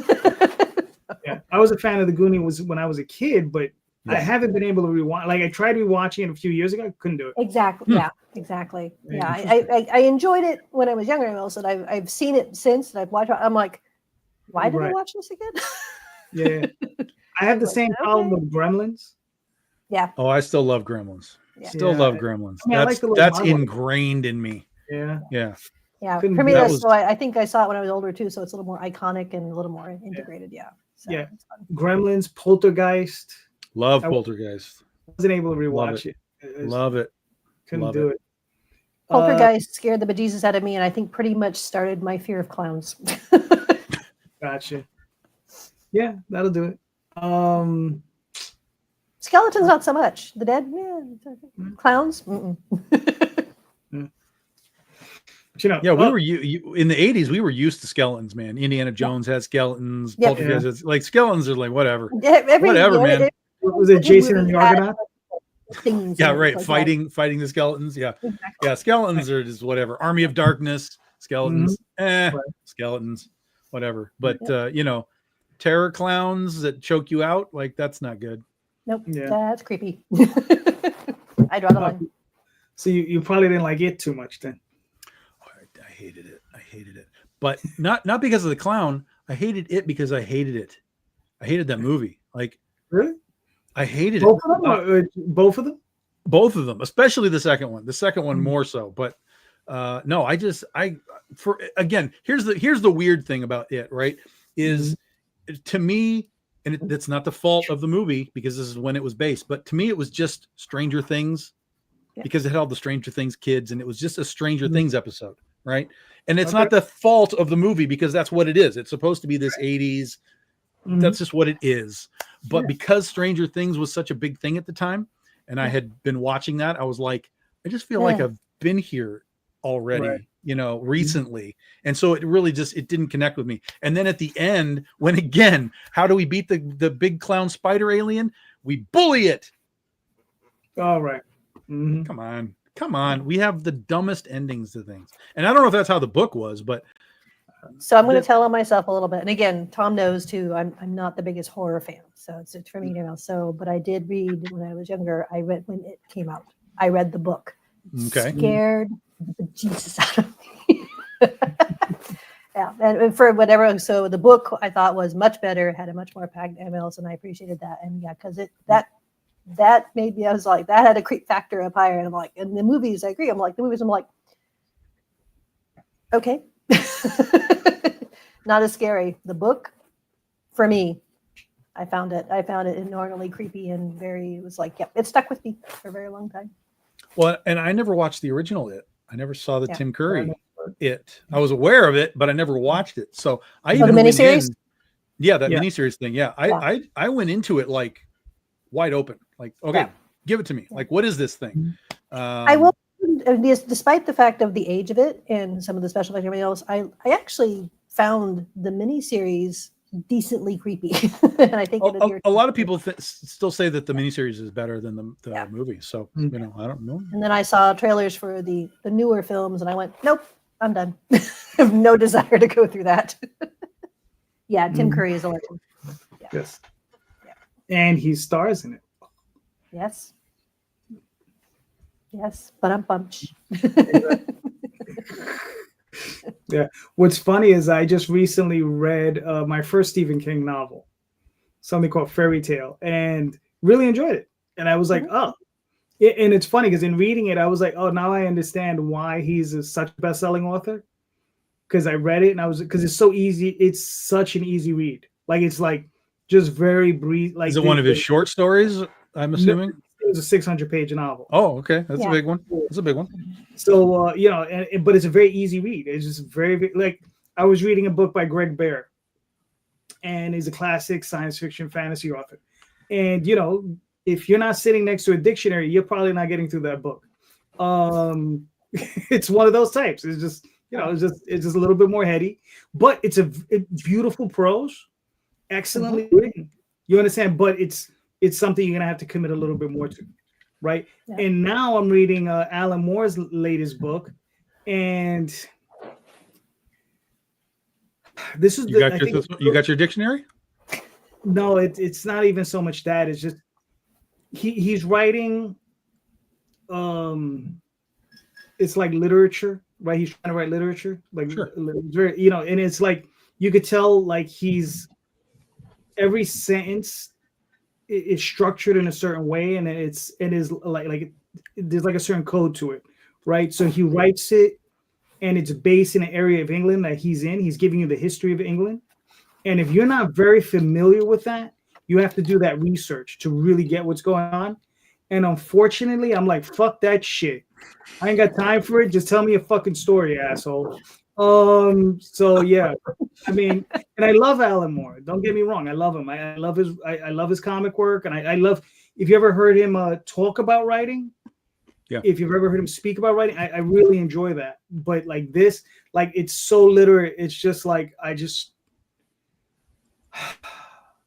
Yeah, I was a fan of the Goonies when I was a kid, but I haven't been able to rewatch. Like I tried rewatching it a few years ago, I couldn't do it. Exactly. Yeah. Exactly. Yeah, I enjoyed it when I was younger. And also, I've seen it since, and I've watched it. I'm like, why did I watch this again? Yeah. I have the same problem with Gremlins. Yeah. Oh, I still love Gremlins. Yeah. Still love Gremlins. I mean, that's ingrained in me. Yeah. Yeah. Yeah. For me, so I think I saw it when I was older too. So it's a little more iconic and a little more integrated. Yeah. So it's fun. Gremlins, Poltergeist. Love Poltergeist. Wasn't able to rewatch it. Love it. Couldn't do it. Poltergeist scared the bejesus out of me, and I think pretty much started my fear of clowns. Gotcha. Yeah, that'll do it. Skeletons, not so much. The dead, yeah. Clowns. Yeah, we were in the 80s. We were used to skeletons, man. Indiana Jones has skeletons. Poltergeist has, like, skeletons are like whatever, whatever, man. Was it Jason and the Argonaut? Yeah, right. Like fighting the skeletons. Yeah, exactly. Yeah. Skeletons are just whatever. Army of Darkness, skeletons, skeletons, whatever. But terror clowns that choke you out, like, that's not good. Nope. Yeah. That's creepy. I draw the line. So you probably didn't like it too much then. I hated it. But not because of the clown. I hated it because I hated it. I hated that movie. Like, really? I hated both it. Of them? Both of them? Both of them, especially the second one. The second one more so. But no, here's the weird thing about it, right? Is to me, and it's not the fault of the movie because this is when it was based, but to me it was just Stranger Things because it had all the Stranger Things kids, and it was just a Stranger Things episode, right? And it's not the fault of the movie because that's what it is. It's supposed to be this 80s. That's just what it is. But because Stranger Things was such a big thing at the time, and I had been watching that, I was like, I just feel like I've been here already, recently. And so it really it didn't connect with me. And then at the end, when again, how do we beat the big clown spider alien? We bully it. All right. Come on. We have the dumbest endings to things. And I don't know if that's how the book was, but so I'm going to tell on myself a little bit. And again, Tom knows too, I'm not the biggest horror fan. So it's for me, but I did read when I was younger. I read when it came out. I read the book. Okay. Scared the Jesus out of me. Yeah. And for whatever. So the book I thought was much better, had a much more packed MLs, and I appreciated that. And because that made me, I was like, that had a creep factor up higher. And I'm like, in the movies, I agree. I'm like, okay. Not as scary. The book, for me, I found it inordinately creepy and it was like, it stuck with me for a very long time. Well, and I never watched the original It. I never saw the Tim Curry It. I was aware of it, but I never watched it. So I even the miniseries. Miniseries thing. Yeah. I went into it like wide open. Like, okay, give it to me. Like, what is this thing? I will. Despite the fact of the age of it and some of the special effects and everything else, I actually found the miniseries decently creepy. And I think a lot of people still say that the miniseries is better than the movie. So, I don't know. And then I saw trailers for the newer films and I went, nope, I'm done. I have no desire to go through that. Tim Curry is a legend. Yeah. Yes. Yeah. And he stars in it. Yes. Yes, but I'm bummed. Yeah. What's funny is I just recently read my first Stephen King novel, something called Fairy Tale, and really enjoyed it. And I was like, and it's funny because in reading it, I was like, oh, now I understand why he's such a best-selling author. Because I read it and because it's so easy. It's such an easy read. Like, it's like just very brief. Like, is it one of his short stories? I'm assuming. It was a 600-page novel. Oh, okay. That's a big one. That's a big one. So, but it's a very easy read. It's just very, like, I was reading a book by Greg Bear, and he's a classic science fiction fantasy author. And, if you're not sitting next to a dictionary, you're probably not getting through that book. It's one of those types. It's just, it's just a little bit more heady, but it's a beautiful prose, excellently written. You understand? But it's something you're going to have to commit a little bit more to, right? Yeah. And now I'm reading Alan Moore's latest book, and this is you got your dictionary? No, it's not even so much that. It's just he's writing. It's like literature, right? He's trying to write literature, like very, and it's like you could tell, like every sentence is structured in a certain way, and it is like there's like a certain code to it, right? So he writes it, and it's based in an area of England that he's in. He's giving you the history of England, and if you're not very familiar with that, you have to do that research to really get what's going on. And unfortunately, I'm like, fuck that shit. I ain't got time for it. Just tell me a fucking story, asshole. So yeah, I mean, and I love Alan Moore. Don't get me wrong, I love him. I love his comic work, and I love. If you ever heard him talk about writing, yeah. If you've ever heard him speak about writing, I really enjoy that. But like this, like it's so literate. It's just like I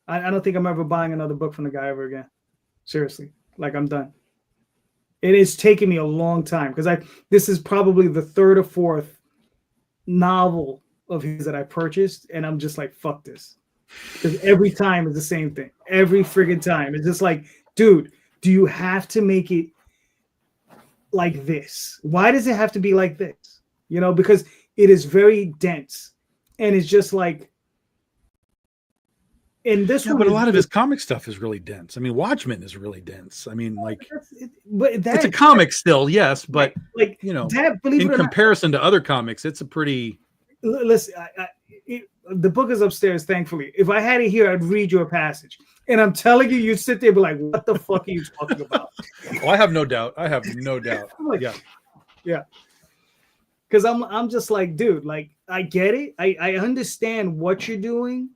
don't think I'm ever buying another book from the guy ever again. Seriously, like I'm done. It is taking me a long time because this is probably the third or fourth novel of his that I purchased, and I'm just like, fuck this. Because every time is the same thing. Every friggin' time. It's just like, dude, do you have to make it like this? Why does it have to be like this? You know, because it is very dense. And it's just like, in this one, but a lot of his comic stuff is really dense. I mean, Watchmen is really dense. I mean, like, it's a comic still, yes, but like, you know, in comparison to other comics, it's a pretty. Listen, the book is upstairs, thankfully. If I had it here, I'd read you a passage, and I'm telling you, you'd sit there and be like, "What the fuck are you talking about?" Well, I have no doubt. Like, yeah. Because I'm just like, dude, like I get it. I understand what you're doing.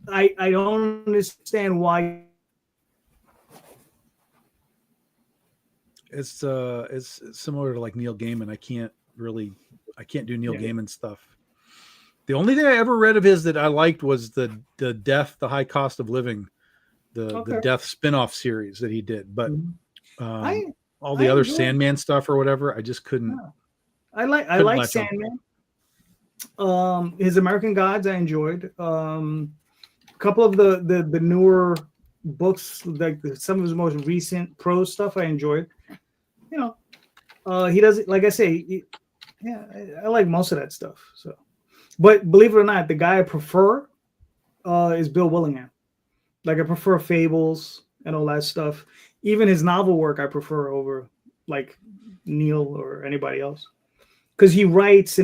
I don't understand why. It's similar to like Neil Gaiman. I can't do Neil Gaiman stuff. The only thing I ever read of his that I liked was the Death, the High Cost of Living, the Death spin-off series that he did. But all the other Sandman stuff or whatever, I just couldn't. I like Sandman. His American Gods I enjoyed. A couple of the newer books, like some of his most recent prose stuff, I enjoyed. You know, he does it. Like I say, I like most of that stuff. So, but believe it or not, the guy I prefer is Bill Willingham. Like I prefer Fables and all that stuff. Even his novel work, I prefer over like Neil or anybody else, because he writes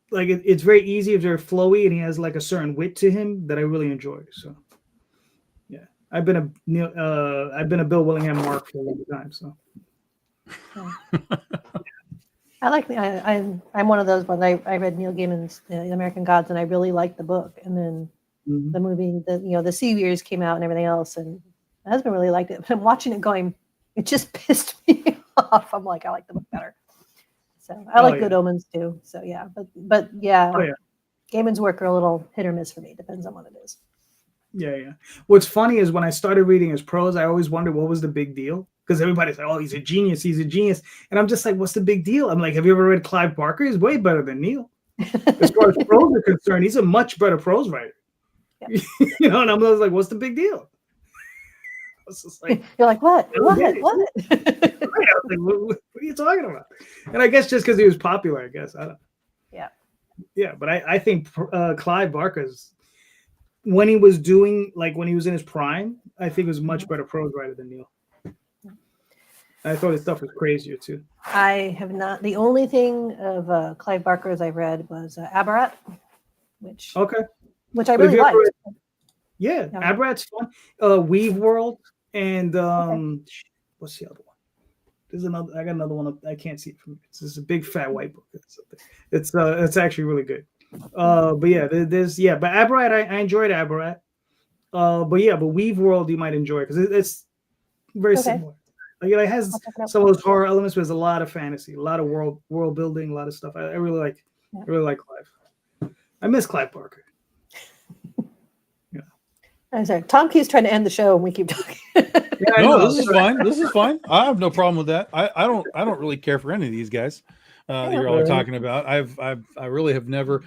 like it's very easy, it's very flowy, and he has like a certain wit to him that I really enjoy. So, yeah, I've been a Bill Willingham mark for a long time. So, I like I'm one of those ones. I read Neil Gaiman's The American Gods, and I really liked the book. And then the movie, the Seaweeds came out and everything else, and my husband really liked it. But I'm watching it, going, it just pissed me off. I'm like, I like the book better. So I like Good Omens too. So yeah, but yeah, Gaiman's work are a little hit or miss for me. Depends on what it is. Yeah. What's funny is when I started reading his prose, I always wondered what was the big deal, because everybody's like, "Oh, he's a genius," and I'm just like, "What's the big deal?" I'm like, "Have you ever read Clive Barker? He's way better than Neil. As far as prose are concerned, he's a much better prose writer." Yeah. You know, and I'm like, "What's the big deal?" Like, you're like, what? What? What are you talking about? And I guess just because he was popular, I guess. I don't know. Yeah, but I think Clive Barker's, when he was in his prime, I think he was much better prose writer than Neil. I thought his stuff was crazier too. I have not. The only thing of Clive Barker's I've read was Abarat, which I really liked. Abarat's fun. Weave World and what's the other one? There's another. I got another one. I can't see it from. It's a big fat white book. It's actually really good. But yeah, but Abarat, I enjoyed Abarat. But Weave World you might enjoy, because it's very similar. Like it has some of those horror elements, but there's a lot of fantasy, a lot of world building, a lot of stuff. I really like. I really like Clive. I miss Clive Barker. I'm sorry. Tom keeps trying to end the show, and we keep talking. No, this is fine. This is fine. I have no problem with that. I don't really care for any of these guys that you're all talking about. I really have never.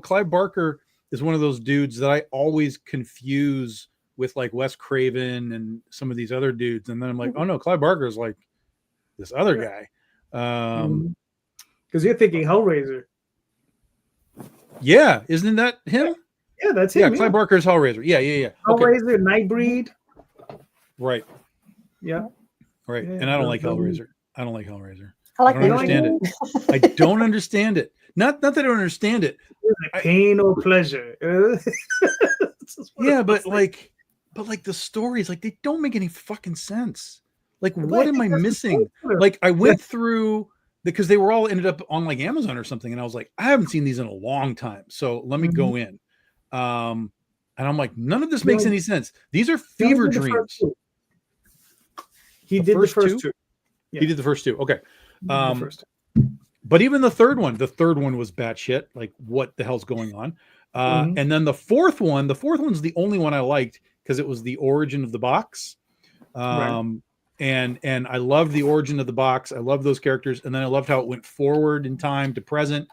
Clive Barker is one of those dudes that I always confuse with like Wes Craven and some of these other dudes, and then I'm like, oh no, Clive Barker is like this other guy. Because you're thinking Hellraiser. Yeah, isn't that him? Yeah, that's him. Yeah, Clive Barker's Hellraiser. Yeah. Hellraiser, Nightbreed. Right. Yeah. Right. And I don't like Hellraiser. I don't like Hellraiser. I don't understand it. I don't understand it. Not that I don't understand it. Pain or pleasure. Yeah, but like but like the stories, like they don't make any fucking sense. Like, what am I missing? Like, I went through because they were all ended up on like Amazon or something, and I was like, I haven't seen these in a long time, so let me go in. And I'm like, none of this makes any sense. These are fever dreams. He did the first two. Yeah. He did the first two. Okay. But even the third one was batshit. Like, what the hell's going on? And then the fourth one's the only one I liked because it was the origin of the box. And I loved the origin of the box. I loved those characters. And then I loved how it went forward in time to present.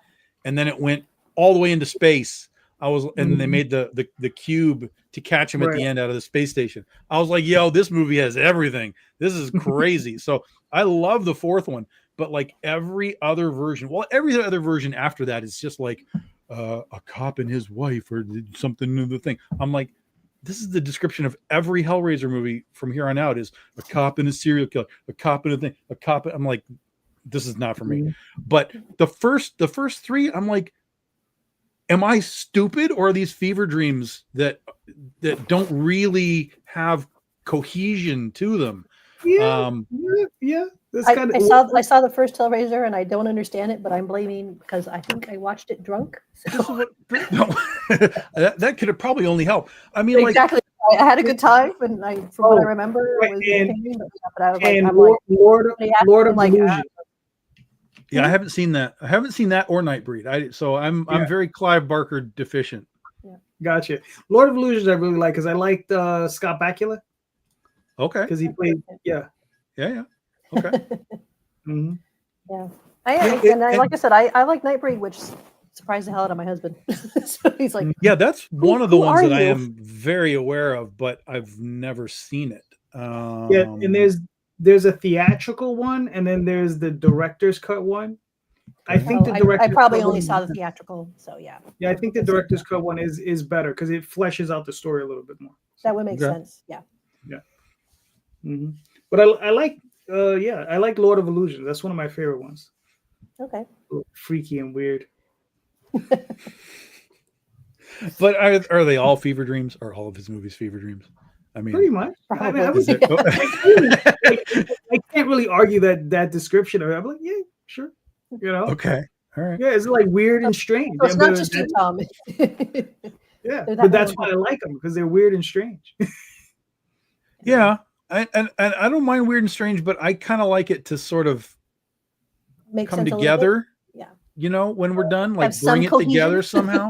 And then it went all the way into space. And they made the cube to catch him at the end out of the space station. I was like, yo, this movie has everything. This is crazy. So I love the fourth one, but like every other version after that is just like a cop and his wife or something new thing. I'm like, this is the description of every Hellraiser movie from here on out is a cop and a serial killer, a cop and a thing, a cop. I'm like, this is not for me. But the first three, I'm like, am I stupid, or are these fever dreams that don't really have cohesion to them? Yeah. I saw the first Hellraiser and I don't understand it, but I'm blaming because I think I watched it drunk. So. No, that could have probably only helped. I mean, exactly. I had a good time, and from what I remember, it was entertaining. But I was Lord of Illusion. Yeah, I haven't seen that. I haven't seen that or Nightbreed. So I'm very Clive Barker deficient. Yeah. Gotcha. Lord of Illusions I really like because I liked Scott Bakula. Okay. Because he played, Yeah. Okay. Yeah. Like I said, I like Nightbreed, which surprised the hell out of my husband. So he's like, yeah, that's one of the ones that I am very aware of, but I've never seen it. Yeah, and there's a theatrical one, and then there's the director's cut one. I think the director's I probably only saw the theatrical, so yeah. Yeah, I think the director's cut one is better because it fleshes out the story a little bit more. That would make sense. Yeah. Yeah. But I like I like Lord of Illusion. That's one of my favorite ones. Okay. Freaky and weird. But are they all fever dreams? Are all of his movies fever dreams? I mean, pretty much. I can't really argue that description of it. I'm like, yeah, sure. You know. Okay. All right. Yeah, it's like weird and strange. So it's not just you, Tom. Yeah, but that's why I like them because they're weird and strange. Yeah, and I don't mind weird and strange, but I kind of like it to sort of come together. Yeah. You know, when we're done, like bring it together somehow.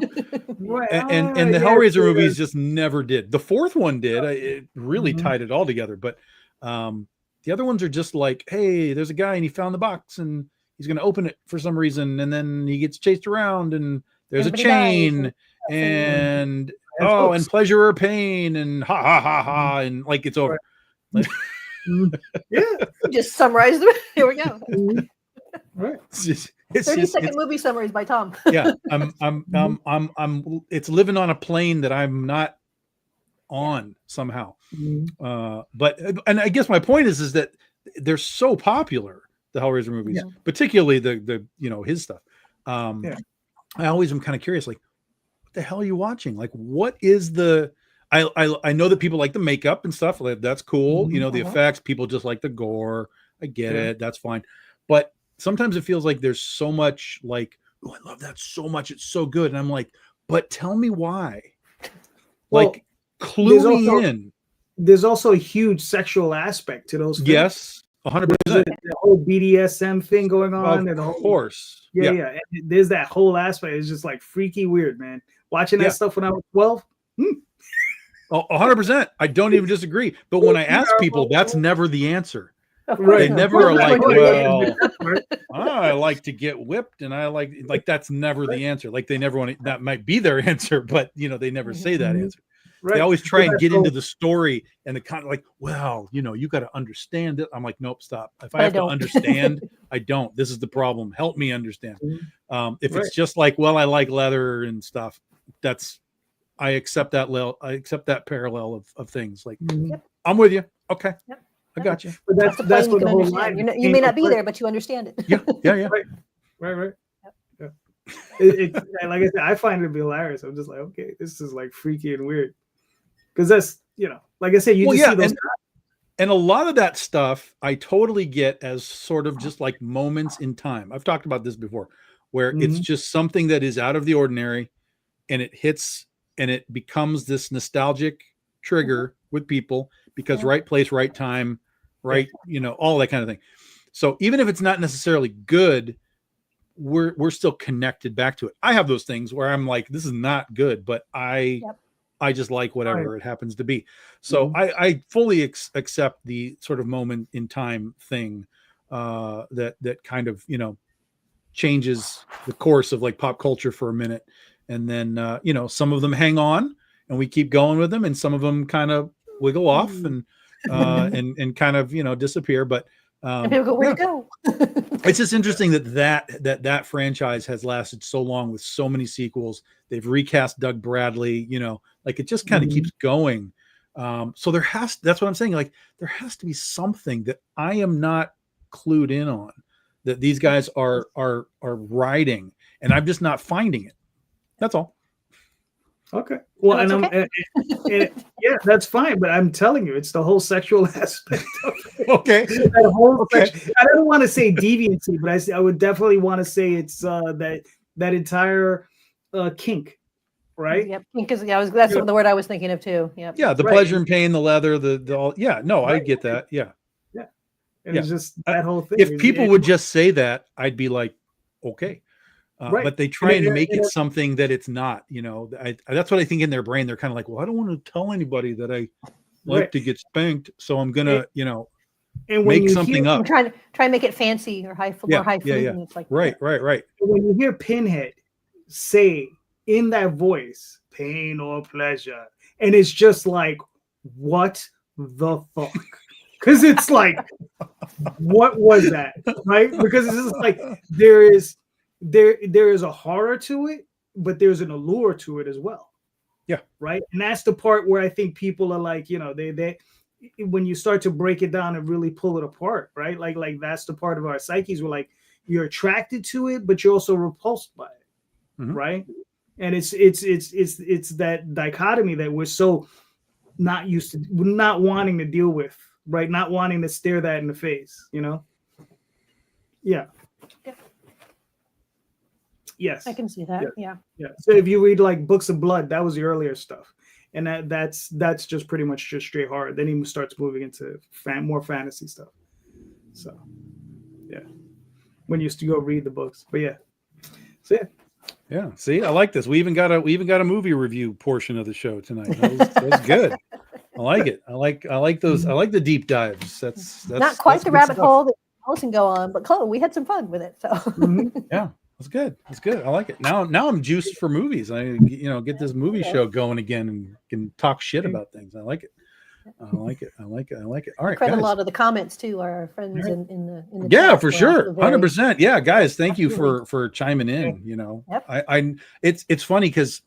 Right. And the Hellraiser movies just never did. The fourth one did. It really tied it all together. But the other ones are just like, hey, there's a guy and he found the box and he's going to open it for some reason, and then he gets chased around and there's a chain and and pleasure or pain and ha ha ha ha and like it's over. Like, yeah, just summarized it. Here we go. Right. It's 30-second movie summaries by Tom. Yeah, I'm it's living on a plane that I'm not on somehow. But I guess my point is that they're so popular, the Hellraiser movies, particularly the his stuff. I always am kind of curious, like, what the hell are you watching? Like, what is the I know that people like the makeup and stuff, like that's cool, the effects, people just like the gore. I get it, that's fine. But sometimes it feels like there's so much like, oh, I love that so much, it's so good. And I'm like, but tell me why. Like, clue me in. There's also a huge sexual aspect to those films. Yes, 100%. The whole BDSM thing going on. Of course. Yeah. And there's that whole aspect. It's just like freaky weird, man. Watching that stuff when I was 12. 100%. I don't even disagree. But when I ask people, that's never the answer. Right. They never are like, well, I like to get whipped, and I like that's never the answer. Like, they never want to, that might be their answer, but they never say that answer. Right. They always try and get into the story and the kind of like, well, you got to understand it. I'm like, nope, stop. If I have to understand, I don't. This is the problem. Help me understand. If it's just like, well, I like leather and stuff, I accept that. I accept that parallel of things. Like, I'm with you. Okay. Yep. I got you. But that's what the whole line. You may not be there, but you understand it. Yeah. Right. Yep. It like I said, I find it to be hilarious. I'm just like, okay, this is like freaky and weird. Because like I said, you just see those. And a lot of that stuff I totally get as sort of just like moments in time. I've talked about this before, where it's just something that is out of the ordinary and it hits and it becomes this nostalgic trigger with people because right place, right time, right, all that kind of thing. So even if it's not necessarily good, we're still connected back to it. I have those things where I'm like, this is not good, but I just like whatever it happens to be. So I fully accept the sort of moment in time thing that kind of, changes the course of like pop culture for a minute. And then, some of them hang on and we keep going with them. And some of them kind of wiggle off and kind of, disappear. But and people go, where'd it go? It's just interesting that franchise has lasted so long with so many sequels. They've recast Doug Bradley, like it just kind of keeps going. So that's what I'm saying. Like there has to be something that I am not clued in on that these guys are writing and I'm just not finding it. That's all. Okay. Well, and yeah, that's fine. But I'm telling you, it's the whole sexual aspect of it. Okay. That whole I don't want to say deviancy, but I would definitely want to say it's that entire kink, right? Yep. Kink is that's the word I was thinking of too. Yep. Yeah, the pleasure and pain, the leather, the all. Yeah, no, I get that. Yeah. Yeah. And it's just that whole thing. If people would just say that, I'd be like, okay. But they try and make it something that it's not, that's what I think in their brain. They're kind of like, well, I don't want to tell anybody that I like to get spanked. So I'm going to, and make something up. Try and make it fancy or more highfalutin. It's like, right. When you hear Pinhead say in that voice, pain or pleasure, and it's just like, what the fuck? Because it's like, what was that? Right? Because it's just like, there is a horror to it, but there's an allure to it as well. Yeah. Right. And that's the part where I think people are like, they when you start to break it down and really pull it apart, right? Like that's the part of our psyches where like you're attracted to it, but you're also repulsed by it. Right. And it's that dichotomy that we're so not used to, not wanting to deal with, right? Not wanting to stare that in the face, Yeah. Yes, I can see that. Yeah. So if you read like Books of Blood, that was the earlier stuff, and that's just pretty much just straight horror. Then he starts moving into more fantasy stuff. So, yeah, when you used to go read the books, but yeah. See, I like this. We even got a movie review portion of the show tonight. That was good. I like it. I like those. I like the deep dives. That's not quite the rabbit hole that Alice can go on, but Chloe, we had some fun with it. So yeah. That's good. I like it. Now I'm juiced for movies. I get this movie show going again and can talk shit about things. I like it. I like it. All right, guys. A lot of the comments too are our friends in the yeah, for sure, 100%. Yeah, guys, thank you for chiming in. It's funny because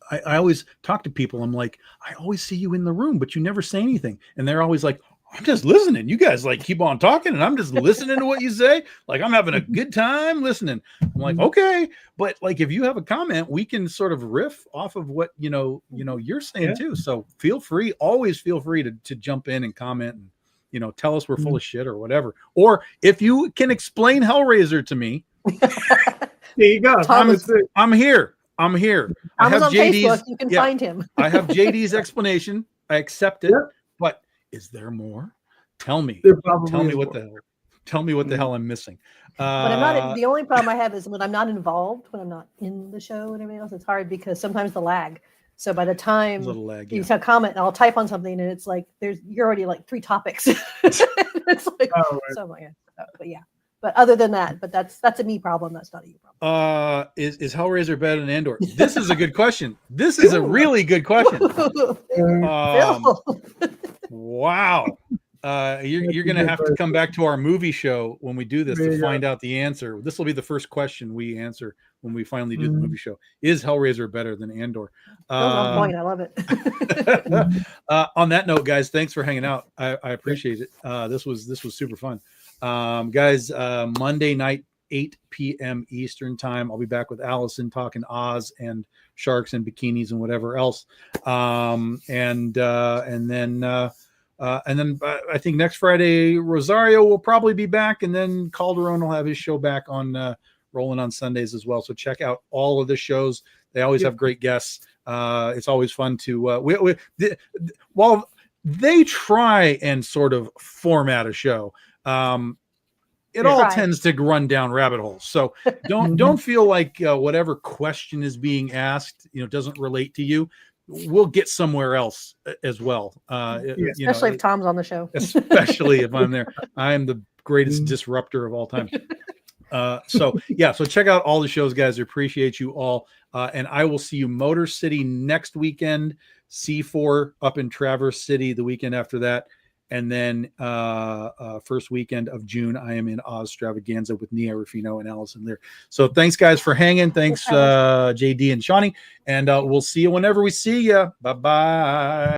I always talk to people. I'm like, I always see you in the room, but you never say anything, and they're always like, I'm just listening. You guys like keep on talking and I'm just listening to what you say. Like I'm having a good time listening. I'm like, okay. But like, if you have a comment, we can sort of riff off of what, you're saying too. So always feel free to jump in and comment and, tell us we're full of shit or whatever. Or if you can explain Hellraiser to me, there you go. I'm here. I have on JD's. Facebook. You can find him. I have JD's explanation. I accept it. But is there more? Tell me what the hell I'm missing. But I'm not. The only problem I have is when I'm not involved, when I'm not in the show and everything else. It's hard because sometimes the lag. So by the time you comment, and I'll type on something, and it's like you're already like 3 topics. It's like but yeah. But other than that, that's a me problem. That's not a you problem. Is Hellraiser better than Andor? This is a good question. This is a really good question. Wow. You're going to have to come back to our movie show when we do this to find out the answer. This will be the first question we answer when we finally do the movie show. Is Hellraiser better than Andor? On point. I love it. On that note, guys, thanks for hanging out. I appreciate it. This was super fun. Guys, Monday night 8 p.m. Eastern time. I'll be back with Allison talking Oz and sharks and bikinis and whatever else. And then I think next Friday Rosario will probably be back, and then Calderon will have his show back on rolling on Sundays as well. So check out all of the shows. They always have great guests. It's always fun to while they try and sort of format a show. It all tends to run down rabbit holes. So don't feel like whatever question is being asked, doesn't relate to you. We'll get somewhere else as well. Especially if Tom's on the show. Especially if I'm there. I am the greatest disruptor of all time. So check out all the shows, guys. I appreciate you all. And I will see you Motor City next weekend, C4 up in Traverse City the weekend after that. And then first weekend of June, I am in Oz Stravaganza with Nia Rufino and Allison there. So thanks, guys, for hanging. Thanks, JD and Shawnee. And we'll see you whenever we see you. Bye-bye.